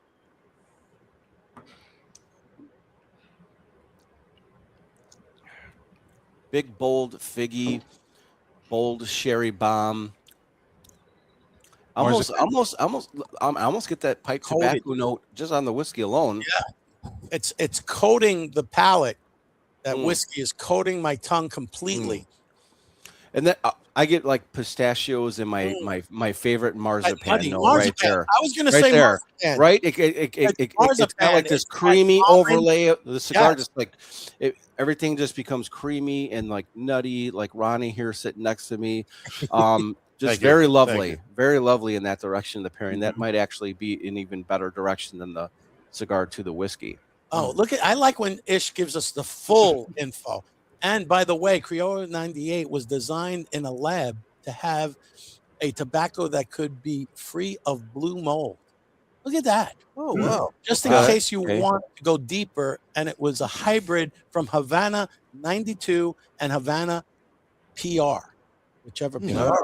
Big, bold, figgy, bold sherry bomb. I almost get that pipe tobacco note just on the whiskey alone. Yeah, it's coating the palate. That whiskey is coating my tongue completely. And then I get like pistachios and my favorite marzipan note right there. I was going to say there, marzipan. right? It's got like this creamy overlay of the cigar. Just like everything just becomes creamy and like nutty. Like Ronnie here sitting next to me. Just very lovely in that direction. The pairing that might actually be an even better direction than the cigar to the whiskey. Oh, I like when Ish gives us the full info. And by the way, Criollo 98 was designed in a lab to have a tobacco that could be free of blue mold. Look at that. Oh, wow. Just in case you want to go deeper. And it was a hybrid from Havana 92 and Havana PR, whichever PR.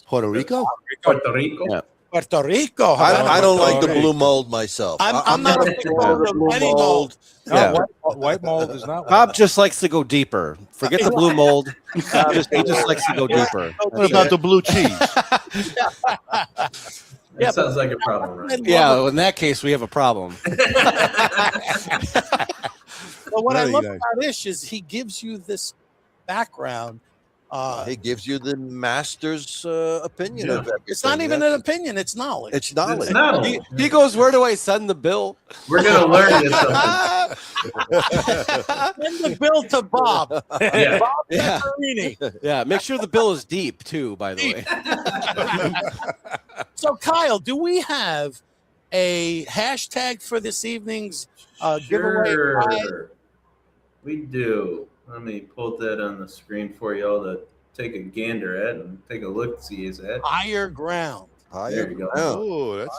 Puerto Rico? Puerto Rico. Yeah. Puerto Rico. I don't like the blue mold myself. I'm not a big fan of any mold. No, white mold is not. Bob just likes to go deeper. Forget the blue mold. He just likes to go deeper. What about the blue cheese? That sounds like a problem, right? Yeah, well, in that case, we have a problem. But what I love about Ish is he gives you this background. He gives you the master's opinion of everything. It's not even an opinion; it's knowledge. It's knowledge. It's knowledge. He goes, "Where do I send the bill?" We're gonna learn this. Send the bill to Bob. Yeah. Bob Pepperini. Yeah. Make sure the bill is deep too. By the way. So, Kyle, do we have a hashtag for this evening's giveaway? Sure. We do. Let me pull that on the screen for y'all to take a gander at and take a look, see is that Higher ground. There you go. Oh, that's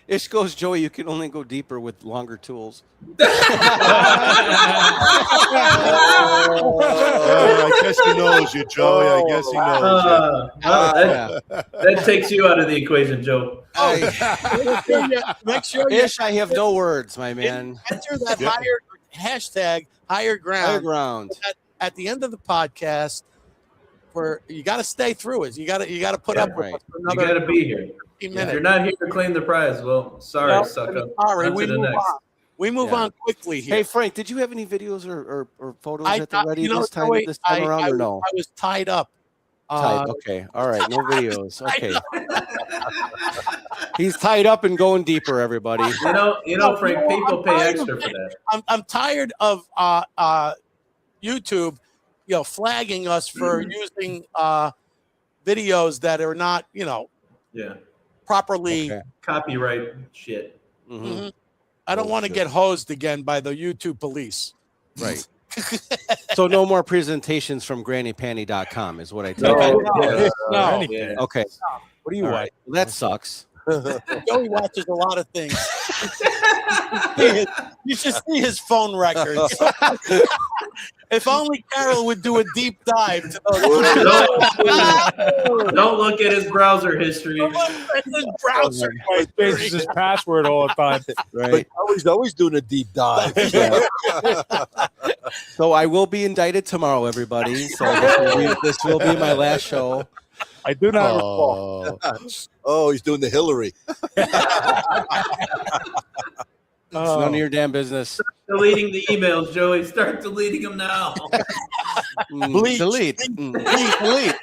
Ish goes, Joey, you can only go deeper with longer tools. I guess he knows you, Joey. I guess he knows you. That takes you out of the equation, Joe. Make sure you Ish, I have no words, my man. enter that hashtag higher ground. Higher ground. At the end of the podcast, you got to stay through it. You got to put up with it for You another got to be here. 15 If minutes. you're not here to claim the prize, well, sorry, sucker. Sorry, On to we the move next. on. We move on quickly here. Hey, Frank, did you have any videos or photos at the ready this time around, or no? I was tied up. Okay. All right. No videos. Okay. He's tied up and going deeper, everybody. You know, Frank, people pay extra for that. I'm tired of YouTube, flagging us for using videos that are not, properly copyright shit. Mm-hmm. I don't want to get hosed again by the YouTube police. Right. So no more presentations from grannypanty.com is what I tell you. No. Okay. What do you want? Well, that sucks. Joey watches a lot of things. You should see his phone records. If only Carol would do a deep dive to those. Don't look at his browser history. His browser Changes his password all the time. Right. But always doing a deep dive. So I will be indicted tomorrow, everybody. So this will be my last show. I do not recall. Oh, he's doing the Hillary. It's none of your damn business. Deleting the emails, Joey. Start deleting them now. Delete. Delete. Delete.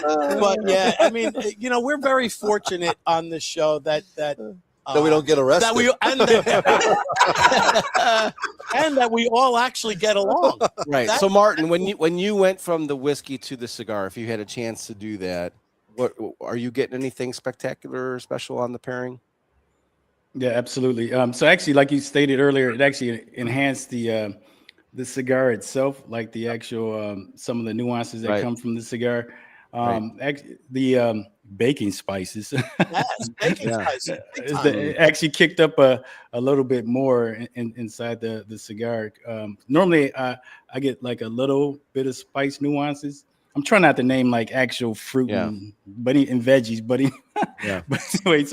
But yeah, I mean, we're very fortunate on this show that we don't get arrested. That we and that we all actually get along. Right. So Martin, when you went from the whiskey to the cigar, if you had a chance to do that, what are you getting anything spectacular or special on the pairing? Yeah, absolutely. So actually, like you stated earlier, it actually enhanced the cigar itself, like the actual some of the nuances that come from the cigar. The baking spices. Yes, baking spices. It actually kicked up a little bit more inside the cigar. Normally, I get like a little bit of spice nuances. I'm trying not to name like actual fruit and veggies, but anyway,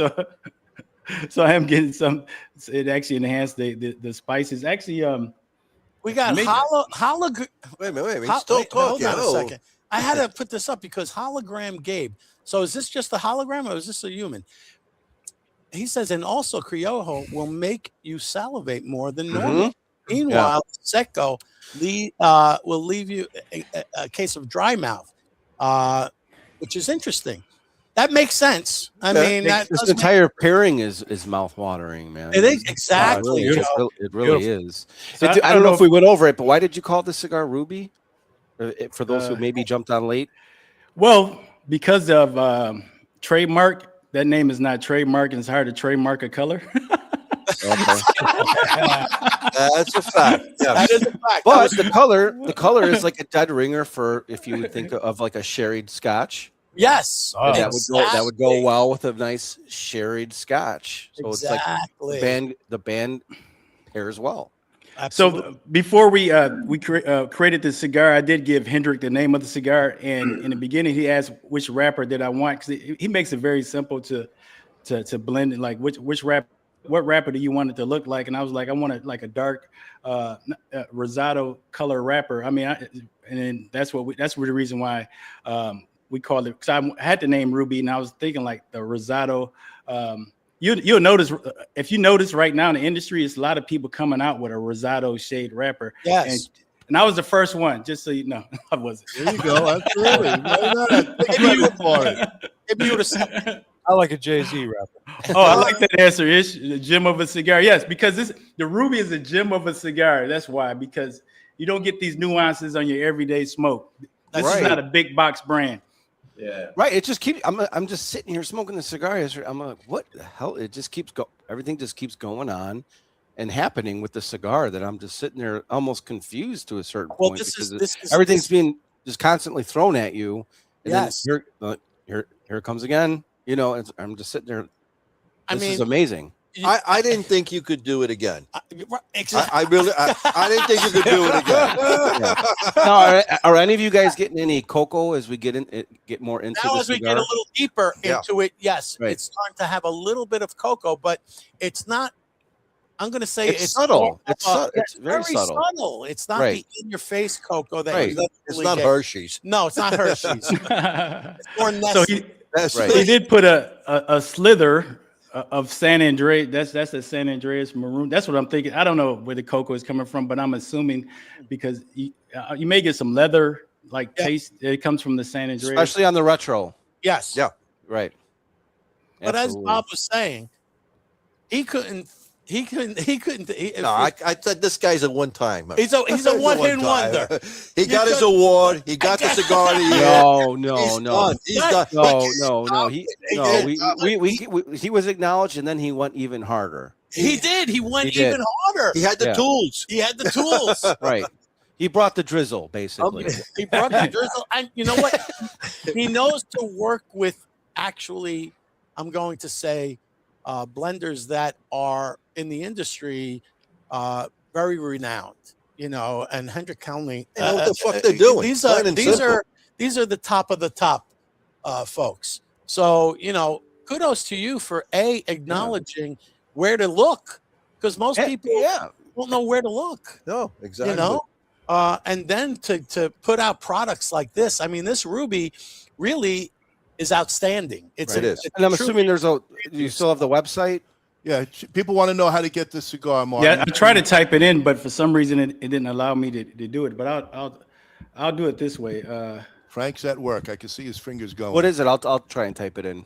so I am getting some. It actually enhanced the spices. Actually, we got Wait a minute. He's still talking. Hold on a second. I had to put this up because Hologram Gabe. So is this just a hologram or is this a human? He says, and also Criollo will make you salivate more than normal. Meanwhile, Secco will leave you a case of dry mouth, which is interesting. That makes sense. I mean, this entire pairing is mouth-watering, man. It is exactly. It really is. So I don't know if we went over it, but why did you call this cigar Ruby? For those who maybe jumped on late. Well, because of trademark, that name is not trademark, and it's hard to trademark a color. That's a fact. Yeah. That is a fact. But the color is like a dead ringer for if you would think of like a sherried Scotch. Yes, that would go well with a nice sherried Scotch. So it's like the band pairs well. Absolutely. So before we created the cigar, I did give Hendrik the name of the cigar, and in the beginning he asked which wrapper did I want, because he makes it very simple to blend it, like which wrapper. What wrapper do you want it to look like? And I was like, I want it like a dark rosado color wrapper. I mean, that's the reason why we called it, because I had the name Ruby, and I was thinking like the rosado. You'll notice, if you notice right now in the industry, it's a lot of people coming out with a rosado shade wrapper. Yes. And I was the first one, just so you know. I wasn't. There you go. Absolutely. I like a Jay-Z rapper. Oh, I like that answer. Ish, the gem of a cigar. Yes, because the Ruby is a gem of a cigar. That's why, because you don't get these nuances on your everyday smoke. This is not a big box brand. Yeah. Right. It just keeps. I'm just sitting here smoking the cigar. I'm like, what the hell? It just keeps go. Everything just keeps going on and happening with the cigar that I'm just sitting there almost confused to a certain point, because everything's being just constantly thrown at you. And then here it comes again. You know, I'm just sitting there. This is amazing. I didn't think you could do it again. Exactly. I didn't think you could do it again. Now, are any of you guys getting any cocoa as we get more into now the as we cigar? get a little deeper into it? Yes, it's starting to have a little bit of cocoa, but it's not. I'm going to say it's subtle. It's very subtle. It's not the in-your-face cocoa that it's not Hershey's. No, it's not Hershey's. It's more Nestle. So he did put a slither of San Andreas. That's a San Andreas maroon. That's what I'm thinking. I don't know where the cocoa is coming from, but I'm assuming because you may get some leather taste. It comes from the San Andreas, especially on the retro. Yes. Yeah. Right. But as Bob was saying, he couldn't. I said this guy's a one-time. He's a one-hit wonder. He got his award. He got the cigar of the year. No. He's done. He was acknowledged, and then he went even harder. He did. He went even harder. He had the tools. He had the tools. Right. He brought the drizzle, basically. He brought the drizzle, and you know what? He knows to work with. Actually, I'm going to say blenders that are in the industry very renowned, and Hendrik Kelly. They know what the fuck they're doing. These Plain and simple. are the top of the top folks. So, kudos to you for acknowledging where to look, because most people don't know where to look. No, exactly. And then to put out products like this. I mean, this Ruby really is outstanding. It is. And I'm assuming you still have the website? Yeah, people want to know how to get this cigar, Mark. Yeah, I tried to type it in, but for some reason it didn't allow me to do it. But I'll do it this way. Frank's at work. I can see his fingers going. What is it? I'll try and type it in.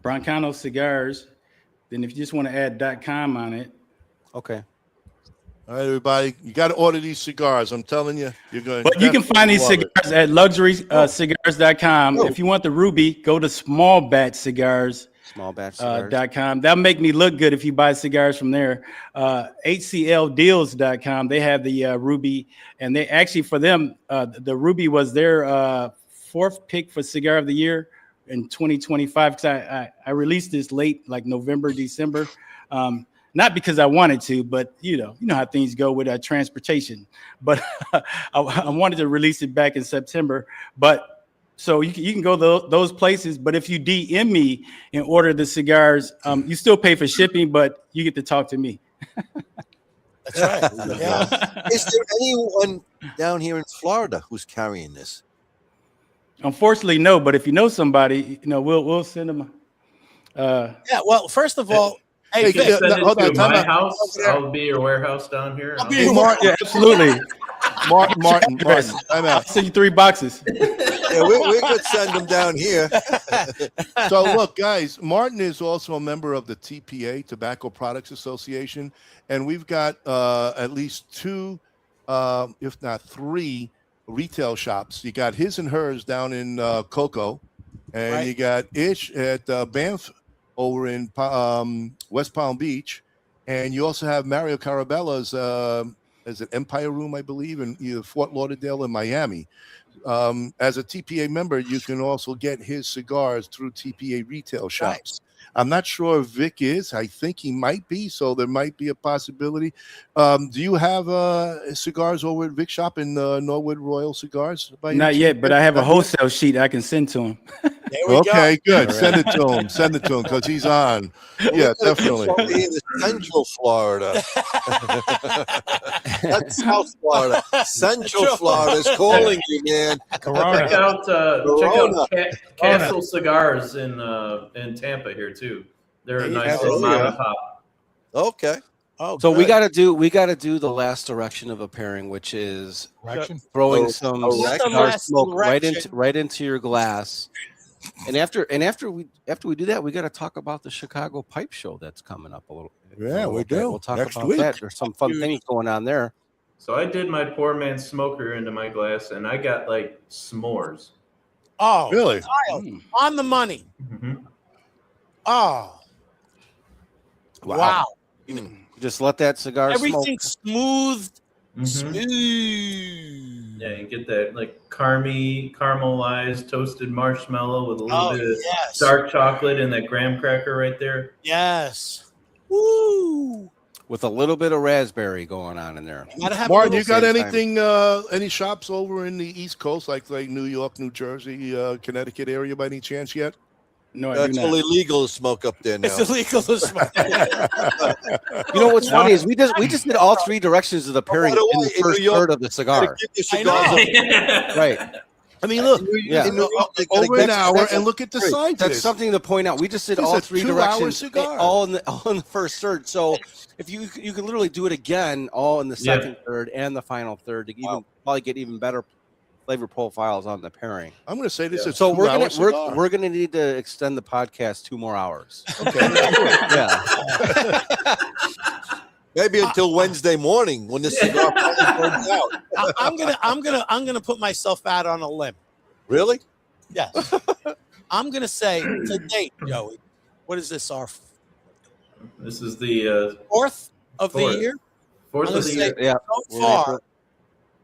Broncano Cigars. Then if you just want to add .com on it. Okay. All right, everybody, you got to order these cigars. I'm telling you, you're going. But you can find these cigars at luxurycigars.com. If you want the Ruby, go to smallbatchcigars.com. That'll make me look good if you buy cigars from there. HCLdeals.com. They have the Ruby, and they actually, for them, the Ruby was their fourth pick for Cigar of the Year in 2025. Because I released this late, like November, December. Not because I wanted to, but you know how things go with transportation. But I wanted to release it back in September. But so you can go those places. But if you DM me and order the cigars, you still pay for shipping, but you get to talk to me. That's right. Yeah. Is there anyone down here in Florida who's carrying this? Unfortunately, no. But if you know somebody, we'll send them. Yeah. Well, first of all. Hey, can you send it to my house? I'll be your warehouse down here. Yeah, absolutely. Martin, I'm out. I'll send you 3 boxes. Yeah, we could send them down here. So look, guys, Martin is also a member of the TPA, Tobacco Products Association, and we've got at least 2, if not 3, retail shops. You got his and hers down in Cocoa, and you got Ish at Banff over in West Palm Beach, and you also have Mario Carabella's as an Empire Room, I believe, in either Fort Lauderdale or Miami. As a TPA member, you can also get his cigars through TPA retail shops. I'm not sure if Vic is. I think he might be, so there might be a possibility. Do you have cigars over at Vic shop in Norwood Royal Cigars? Not yet, but I have a wholesale sheet I can send to him. Okay, good. Send it to him. Send it to him because he's on. Yeah, definitely. In Central Florida. That's South Florida. Central Florida is calling you, man. Check out Castle Cigars in Tampa here too. They're a nice little mom and pop. Okay. Oh, so we gotta do the last direction of a pairing, which is throwing some cigar smoke right into your glass. And after we do that, we got to talk about the Chicago Pipe Show that's coming up a little. Yeah, we do. We'll talk next about week. that. There's some fun things going on there. So I did my poor man's smoker into my glass, and I got like s'mores. Oh, really? On the money. Mm-hmm. Oh, wow! Just let that cigar Everything smoke. Smooth. Yeah, you get that like caramelized toasted marshmallow with a little bit of dark chocolate and that graham cracker right there. Yes. Woo! With a little bit of raspberry going on in there. Martin, you got anything? Any shops over in the East Coast, like New York, New Jersey, Connecticut area, by any chance yet? No, it's only legal to smoke up there now. It's illegal to smoke. You know what's funny is we just did all 3 directions of the pairing in the first third of the cigar. Right. I mean, look, over an hour, and look at the size. That's something to point out. We just did all 3 directions, all in the first third. So if you can literally do it again, all in the second third and the final third, to probably get even better flavor profiles on the pairing. I'm going to say this is so we're gonna need to extend the podcast 2 more hours. Okay. Yeah. Maybe until Wednesday morning when the cigar probably burns out. I'm gonna put myself out on a limb. Really? Yes. I'm gonna say to date, Joey. What is this? This is the fourth of the year. Fourth of the year. Yeah. So far,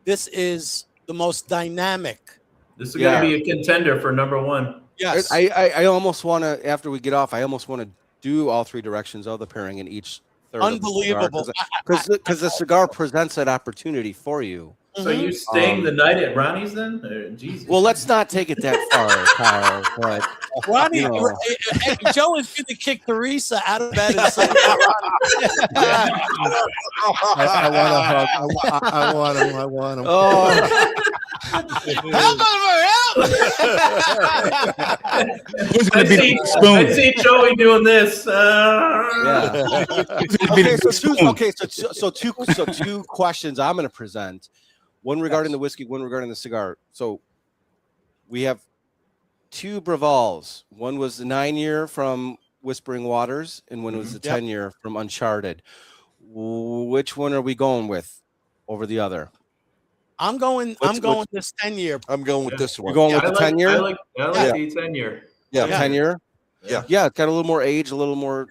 this is the most dynamic. This is going to be a contender for number 1. Yes. I almost want to, after we get off, I almost want to do all 3 directions of the pairing in each third of Unbelievable. because the cigar presents that opportunity for you. So you staying the night at Ronnie's then? Jesus. Well, let's not take it that far, Kyle. But Ronnie, you know. Joe is going to kick Teresa out of bed and say, I want a hug. I want him. I want him. Oh, Who's going to be the spoon? I see Joey doing this. yeah. So two questions I'm going to present. One regarding the whiskey, one regarding the cigar. So we have two Bravals. One was the 9-year from Whispering Waters, and one was the 10-year from Uncharted. Which one are we going with over the other? I'm going this 10-year. I'm going with this one. You're going with the 10-year? I like the 10-year. Yeah. 10-year? Yeah. Yeah, it's got a little more age, a little more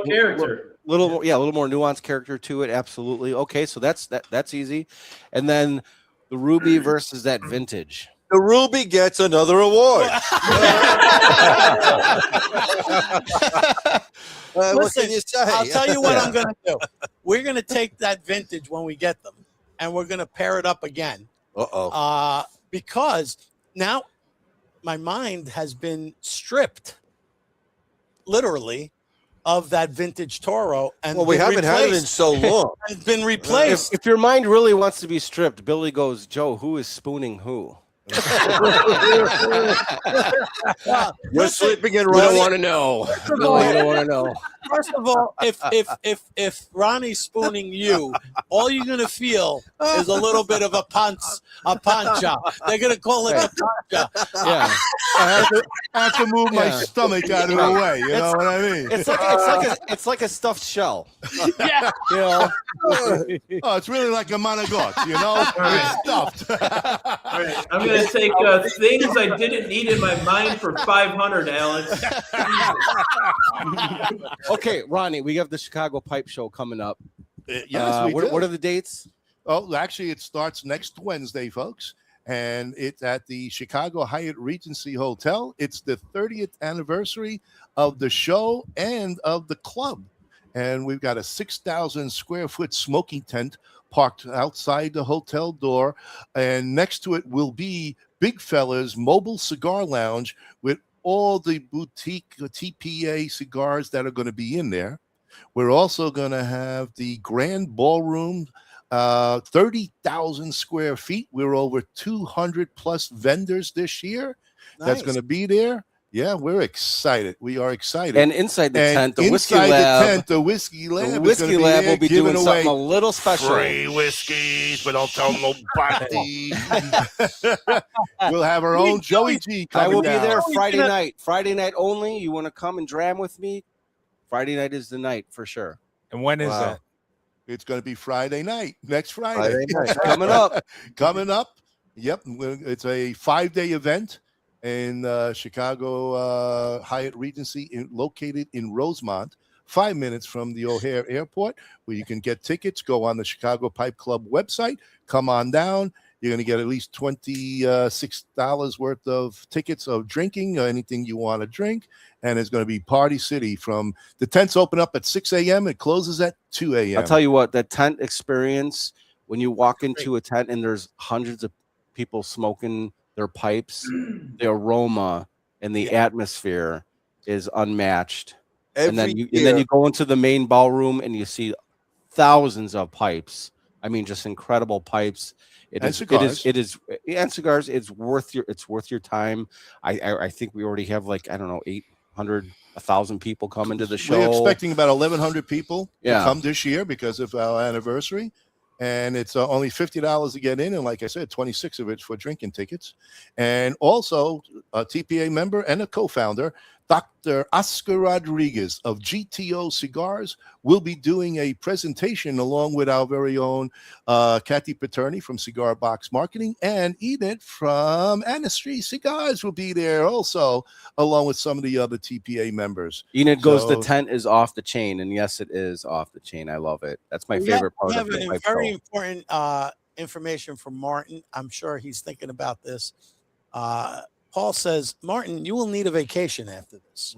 Character. a little more nuanced character to it. Absolutely. Okay, so that's easy. And then the Ruby versus that vintage. The Ruby gets another award. What can you say? I'll tell you what I'm going to do. We're going to take that vintage when we get them, and we're going to pair it up again. Because now my mind has been stripped, literally, of that vintage Toro, and Well, we haven't had it in so long. It's been replaced. If your mind really wants to be stripped, Billy goes, Joe, who is spooning who? You're sleeping in right. don't want to know. No, you don't want to know. First of all, if Ronnie's spooning you, all you're gonna feel is a little bit of a pancha. They're gonna call it a pancha. Yeah. I have to move my stomach out of the way. You know what I mean? It's like a stuffed shell. Yeah. You know? Oh, it's really like a managot, you know? It's stuffed. All right, I'm going to take things I didn't need in my mind for 500, Alex. Okay, Ronnie, we have the Chicago Pipe Show coming up. Yes, we do. What are the dates? Oh, actually, it starts next Wednesday, folks. And it's at the Chicago Hyatt Regency Hotel. It's the 30th anniversary of the show and of the club. And we've got a 6,000 square foot smoking tent parked outside the hotel door. And next to it will be Big Fella's mobile cigar lounge with all the boutique TPA cigars that are going to be in there. We're also going to have the grand ballroom, 30,000 square feet. We're over 200 plus vendors this year. Nice. That's going to be there. Yeah, we're excited. We are excited. And inside the tent, the Whiskey inside Lab. the tent, the Whiskey Lab. The Whiskey Lab will be doing something a little special. Free whiskeys, but don't tell nobody. We'll have our own Joey G coming I will be down. there Friday night. Friday night only. You want to come and dram with me? Friday night is the night for sure. And when is that? It's going to be Friday night, next Friday. Coming up. Coming up. Yep. It's a 5-day event in Chicago Hyatt Regency, located in Rosemont, 5 minutes from the O'Hare Airport, where you can get tickets. Go on the Chicago Pipe Club website. Come on down. You're going to get at least $26 worth of tickets of drinking, or anything you want to drink. And it's going to be Party City. From the tents open up at 6 a.m. It closes at 2 a.m. I'll tell you what, that tent experience, when you walk into a tent and there's hundreds of people smoking their pipes, the aroma and the atmosphere is unmatched. And then you go into the main ballroom and you see thousands of pipes. I mean, just incredible pipes. And cigars. It's worth your time. I think we already have 1,000 people coming to the show. We're expecting about 1,100 people to come this year because of our anniversary. And it's only $50 to get in. And like I said, 26 of it for drinking tickets. And also a TPA member and a co-founder, Dr. Oscar Rodriguez of GTO Cigars, will be doing a presentation along with our very own Kathy Paterni from Cigar Box Marketing, and Enid from Anistri Cigars will be there also, along with some of the other TPA members. Enid goes, the tent is off the chain. And yes, it is off the chain. I love it. That's my favorite part of it. Very important information from Martin. I'm sure he's thinking about this. Paul says, Martin, you will need a vacation after this.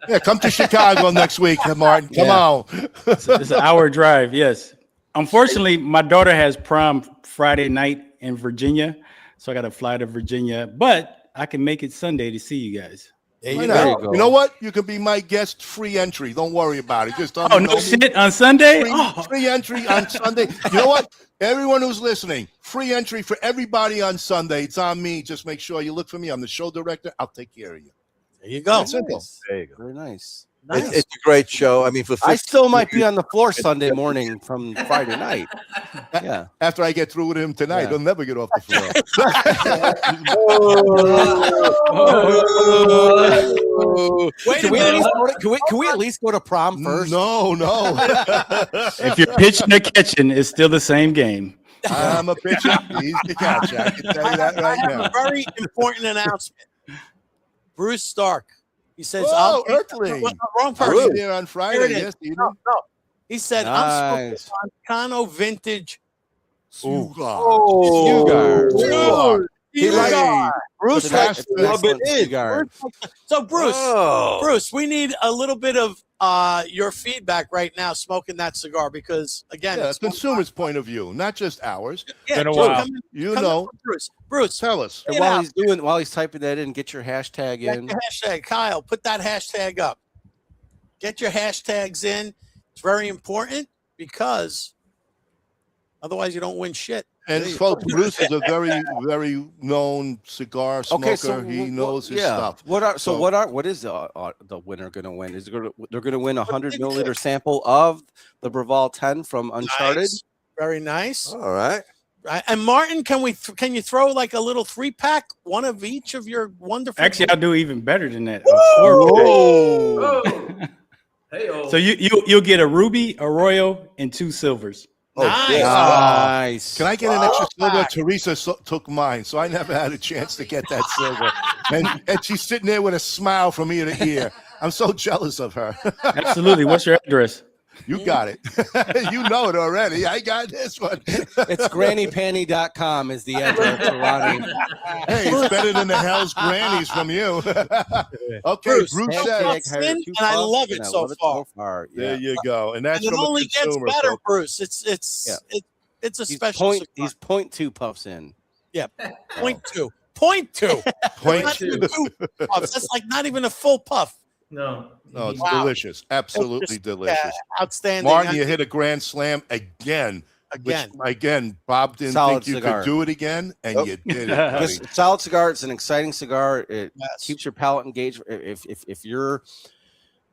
Yeah, come to Chicago next week, Martin. Come on. It's an hour drive. Yes. Unfortunately, my daughter has prom Friday night in Virginia, so I got to fly to Virginia. But I can make it Sunday to see you guys. There Why you not? go. You know what? You can be my guest, free entry. Don't worry about it. Just Oh, no shit on Sunday? Free entry on Sunday. You know what? Everyone who's listening, free entry for everybody on Sunday. It's on me. Just make sure you look for me. I'm the show director. I'll take care of you. There you go. Simple. There you go. Very nice. It's a great show. I mean, for I still might be on the floor Sunday morning from Friday night. Yeah. After I get through with him tonight, Yeah. he'll never get off the floor. Wait a Can we, at minute. least go to, can we at least go to prom first? No. If you're pitching or catching, it's still the same game. I'm a pitcher. He's the catcher. I can tell you that right I have now. a very important announcement. Bruce Stark. He says, Oh, I'll Earthling. wrong I person. was there on Here Friday. it is. Yes, you No, know. no. He said, I'm Nice. smoking Broncano vintage Oh, Oh, He cigar. likes Bruce It's likes an to rub it excellent in. cigar. So Bruce, Oh. Bruce, we need a little bit of your feedback right now smoking that cigar because again, Yeah, it's consumer's point of view, not just ours. Yeah, Been a Joe, while. come in- You come know, in, Bruce, tell us. And Get while out. while he's typing that in, get your hashtag get in. your hashtag. Kyle, put that hashtag up. Get your hashtags in. It's very important because otherwise you don't win shit. And folks, Bruce is a very, very known cigar smoker. Okay, so He knows his yeah. stuff. What So- is the winner going to win? Is they're going to win a 100 milliliter sample of the Braval 10 from Uncharted? Nice. Very nice. All right. Right. And Martin, can you throw like a little 3-pack, one of each of your wonderful? Actually, I'll do even better than that. Oh. Hey, So you'll get a ruby, a royal, and 2 silvers. Oh, Nice. yeah. Nice. Can I get an extra silver? back. Teresa took mine, so I never had a chance to get that silver. And she's sitting there with a smile from ear to ear. I'm so jealous of her. Absolutely. What's your address? You got it. You know it already. I got this one. It's grannypanty.com is the address to Ronnie. Hey, it's better than the Hell's Grannies from you. Okay, Bruce says. Hashtag and I love it so far. There you go. And that's And it from only a gets consumer. better, folks. Bruce. It's a special. cigar. He's 0.2 puffs in. Yeah, point two. Point two. Point Not two. even 2 puffs. That's like not even a full puff. No. No, it's Wow. delicious. Absolutely Just, delicious. Outstanding. Martin, you hit a grand slam again. Again. Which, again, Bob didn't Solid think you cigar. could do it again, and Nope. you did it. buddy. This solid cigar. It's an exciting cigar. It Yes. keeps your palate engaged. If you're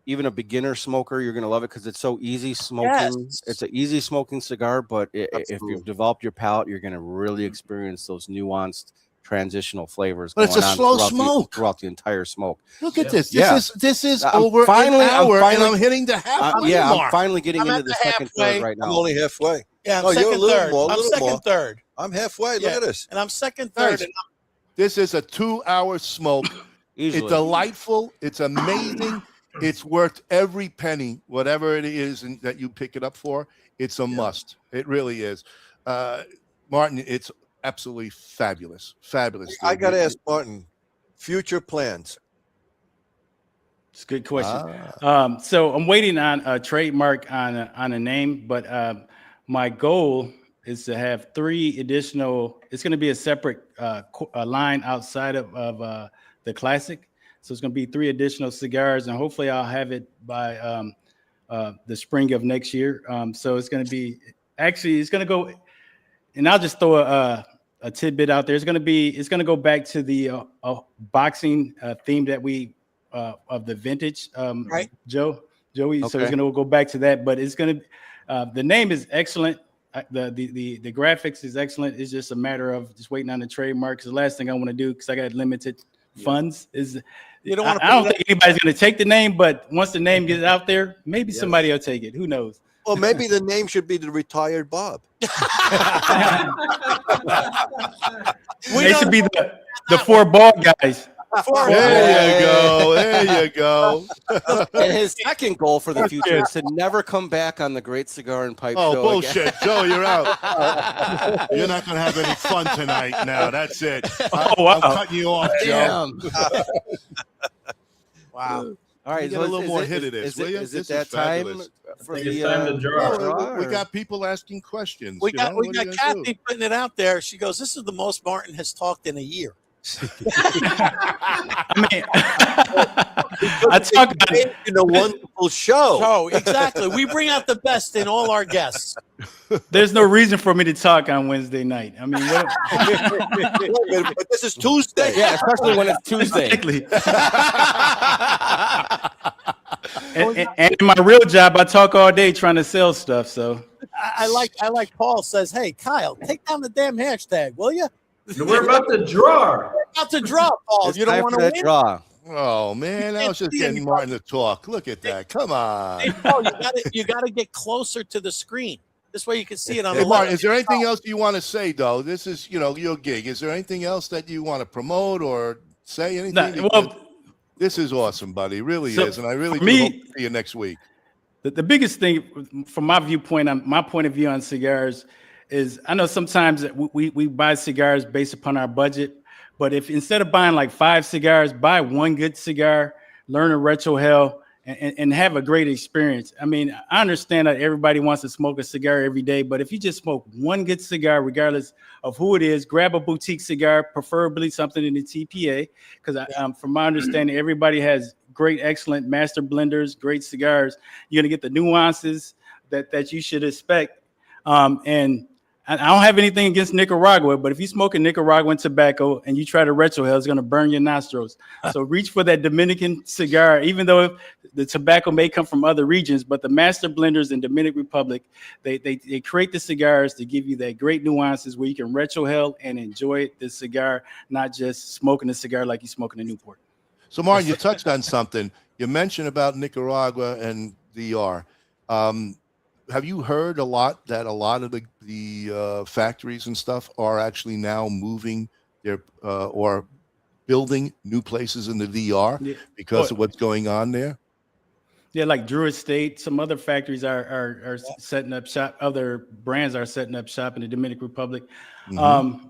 even a beginner smoker, you're going to love it because it's so easy smoking. Yes. It's an easy smoking cigar, but if Absolutely. you've developed your palate, you're going to really experience those nuanced transitional flavors. But it's going a on slow throughout smoke. throughout the entire smoke. Look at Yeah. this. Yeah. This is I'm over finally- an I'm hour, finally- and I'm hitting the half Yeah, I'm mark. finally getting I'm into at the the second halfway. third right I'm now. only halfway. Yeah, I'm Oh, you're a second little third. more, a I'm little second more. third. I'm halfway. Look Yeah. at this. And I'm second third. Nice. And This is a 2-hour smoke. Easily. It's delightful. It's amazing. It's worth every penny, whatever it is that you pick it up for. It's a must. It really is. Martin, it's absolutely fabulous. Fabulous. I dude. got to ask Martin, future plans. It's a good question. Ah. So I'm waiting on a trademark on a name, but my goal is to have 3 additional. It's going to be a separate line outside of the Classic. So it's going to be 3 additional cigars, and hopefully I'll have it by the spring of next year. So it's going to be it's going to go, and I'll just throw a tidbit out there. It's going to go back to the boxing theme that we of the vintage, Right. Joey. So Okay. it's going to go back to that, but it's going to the name is excellent. The graphics is excellent. It's just a matter of just waiting on the trademark. Because the last thing I want to do, because I got limited funds, is you don't want to. I don't think anybody's going to take the name, but once the name gets out there, maybe somebody will take it. Who knows? Well, maybe the name should be the retired Bob. They should be the 4 bald guys. There you go. There you go. And his second goal for the future is to never come back on the Great Cigar and Pipe Oh, Show bullshit. again. Joe, you're out. You're not going to have any fun tonight now. That's it. wow. I'm cutting you off, Joe. Damn. Wow. All right, Get a little more hit of this, will you? Is This it that is time fabulous. for I think the it's time to draw. Well, we or- got people asking questions. We you got know? we What are got you gonna do? Kathy putting it out there. She goes, "This is the most Martin has talked in a year." I mean, I talk about in a wonderful show. Oh, exactly. We bring out the best in all our guests. there's no reason for me to talk on Wednesday night. I mean, But this is Tuesday. Yeah, especially when it's Tuesday. exactly. And in my real job, I talk all day trying to sell stuff. So I like Paul says, "Hey, Kyle, take down the damn hashtag, will you?" We're about to draw. About to draw, Paul. It's You don't time want for to that win. draw. Oh, man. I was just getting Martin to talk. Look at that. Come on. Hey, Paul, you got to get closer to the screen. This way you can see it on Hey, the Martin, left. is there anything else you want to say, though? This is, your gig. Is there anything else that you want to promote or say anything? This is awesome, buddy. It really So, is. And I really for do me- hope to see you next week. the biggest thing from my viewpoint, on my point of view on cigars, is I know sometimes that we buy cigars based upon our budget, but if instead of buying like 5 cigars, buy one good cigar, learn a retro hell, and have a great experience. I mean, I understand that everybody wants to smoke a cigar every day, but if you just smoke one good cigar, regardless of who it is, grab a boutique cigar, preferably something in the TPA, because from my understanding, everybody has great, excellent master blenders, great cigars. You're gonna get the nuances that you should expect. And I don't have anything against Nicaragua, but if you smoke a Nicaraguan tobacco and you try to retro hell, it's going to burn your nostrils. So reach for that Dominican cigar, even though the tobacco may come from other regions, but the master blenders in Dominican Republic, they create the cigars to give you that great nuances where you can retro hell and enjoy the cigar, not just smoking a cigar like you're smoking a Newport. So, Martin, you touched on something. You mentioned about Nicaragua and DR. Have you heard a lot that a lot of the factories and stuff are actually now moving their or building new places in the DR because of what's going on there? Yeah, like Drew Estate, some other factories are setting up shop. Other brands are setting up shop in the Dominican Republic.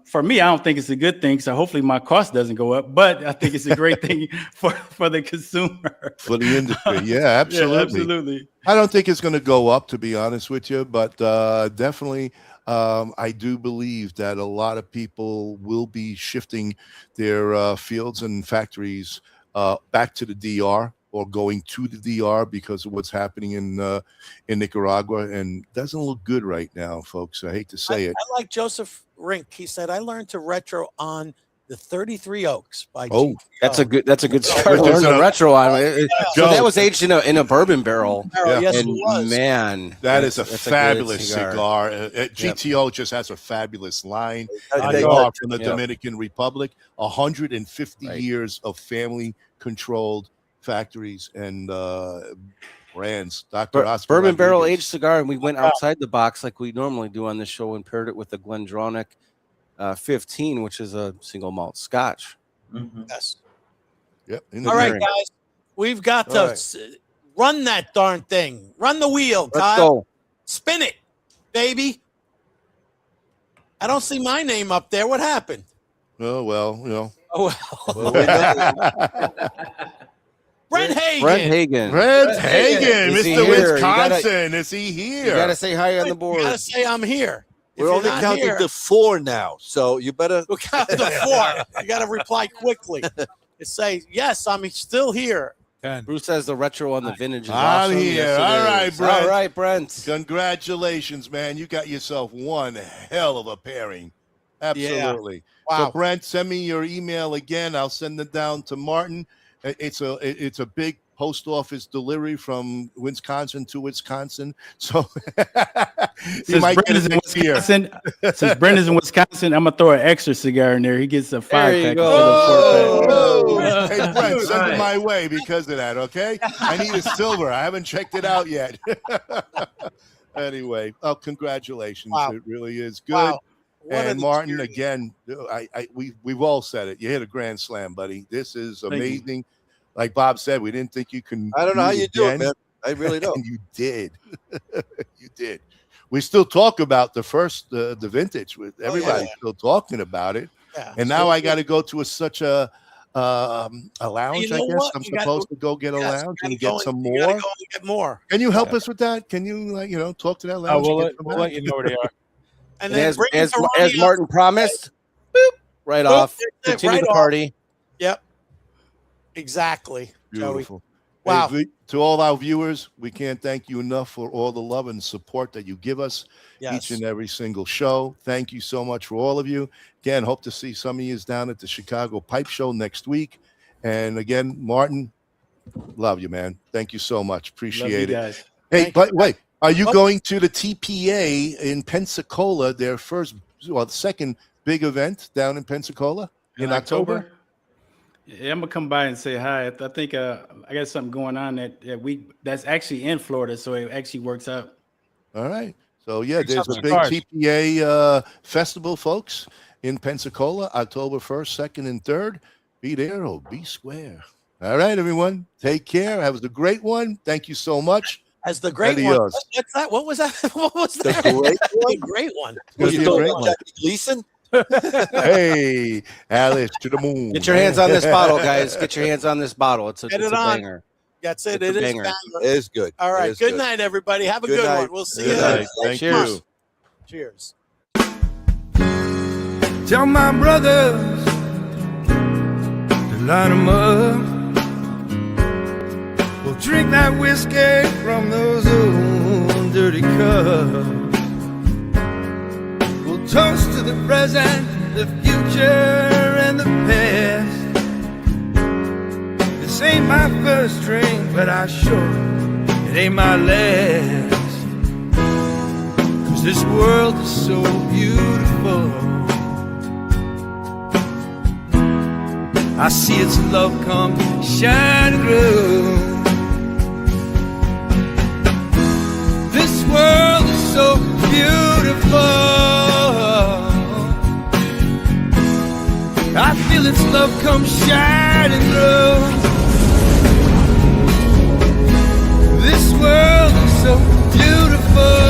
For me, I don't think it's a good thing. So hopefully my cost doesn't go up. But I think it's a great thing for the consumer, for the industry. Yeah, absolutely. Yeah, absolutely. I don't think it's going to go up, to be honest with you, but definitely I do believe that a lot of people will be shifting their fields and factories back to the DR or going to the DR because of what's happening in Nicaragua, and doesn't look good right now, folks. I hate to say it. I like Joseph Rink. He said, "I learned to retro on the 33 Oaks by Oh, GTO." That's a good start. Which is Learn the a- retro on it. So Joe. that was aged in a bourbon barrel. Yes, And it was. man, That's a good fabulous cigar. GTO just has a fabulous line. They know. are from the Yep. Dominican Republic. 150 Right. years of family-controlled factories and brands. Dr. Oscar Bourbon barrel Rodriguez. aged cigar, and we went outside the box like we normally do on this show and paired it with the Glendronach 15, which is a single malt Scotch. Yes. Yep. All right, guys. We've got to All right. run that darn thing. Run the wheel, Let's Kyle. go. Spin it, baby. I don't see my name up there. What happened? Oh, well, Oh, well. Brent Hagen. Brent Hagen. Brent Hagen, Is he Mr. here? Wisconsin. Is he You here? gotta say hi on the You board. gotta say I'm here. If We're you're only not counting here, to 4 now, so you better. we'll count to 4. You gotta reply quickly. You say, yes, I'm still here. Bruce says the retro on the vintage is I'm awesome. here. Yes, it All right, is. Brent. All right, Brent. Congratulations, man. You got yourself one hell of a pairing. Absolutely. Wow. So, Brent, send me your email again. I'll send it down to Martin. It's a big post office delivery from Wisconsin to Wisconsin. So you Since might get Brenda's it in next year. Wisconsin, since Brenda's in Wisconsin, I'm gonna throw an extra cigar in there. He gets a 5 you pack. go. instead of 4 pack. Oh, hey, Brent, send it Right. my way because of that, okay? I need a silver. I haven't checked it out yet. Anyway, congratulations. Wow. It really is good. Wow. And Martin, again, we've all said it. You hit a grand slam, buddy. This is amazing. Like Bob said, we didn't think you can. I don't know how you do it, man. I really don't. And you did. You did. We still talk about the first, the vintage. With everybody still talking about it. Yeah. And now I got to go to such a lounge. I guess I'm supposed to go get a lounge and get some more. You gotta go and get more. Can you help us with that? Can you talk to that lounge? We'll let you know where they are. And then as Martin promised, boop, right off. Continue the party. Yep. Exactly. Beautiful. Joey. Wow. Hey, to all our viewers, we can't thank you enough for all the love and support that you give us each and every single show. Thank you so much for all of you. Again, hope to see some of you down at the Chicago Pipe Show next week. And again, Martin, love you, man. Thank you so much. Appreciate it. Guys. Hey, but wait, are you going to the TPA in Pensacola, their the second big event down in Pensacola in October? Yeah, I'm gonna come by and say hi. I think I got something going on that week that's actually in Florida, so it actually works out. All right. So yeah, there's a big TPA festival, folks, in Pensacola, October 1st, 2nd, and 3rd. Be there or be square. All right, everyone. Take care. That was a great one. Thank you so much. As the great one. What's that? What was that? What was that? The great one. The great one. Was the great one. Gleason? Hey, Alice to the moon. Get your hands on this bottle, guys. Get your hands on this bottle. It's a banger. That's it. It's it a is banger. banger. It is good. All right. Good night, everybody. Have a good night. one. We'll see Good you night. Thank Cheers. you. Cheers. Tell my brothers to line them up. We'll drink that whiskey from those old dirty cups. We'll toast to the present, the future, and the past. This ain't my first drink, but I sure it ain't my last. 'Cause this world is so beautiful. I see its love come shining through. This world is so beautiful. I feel its love come shining through. This world is so beautiful.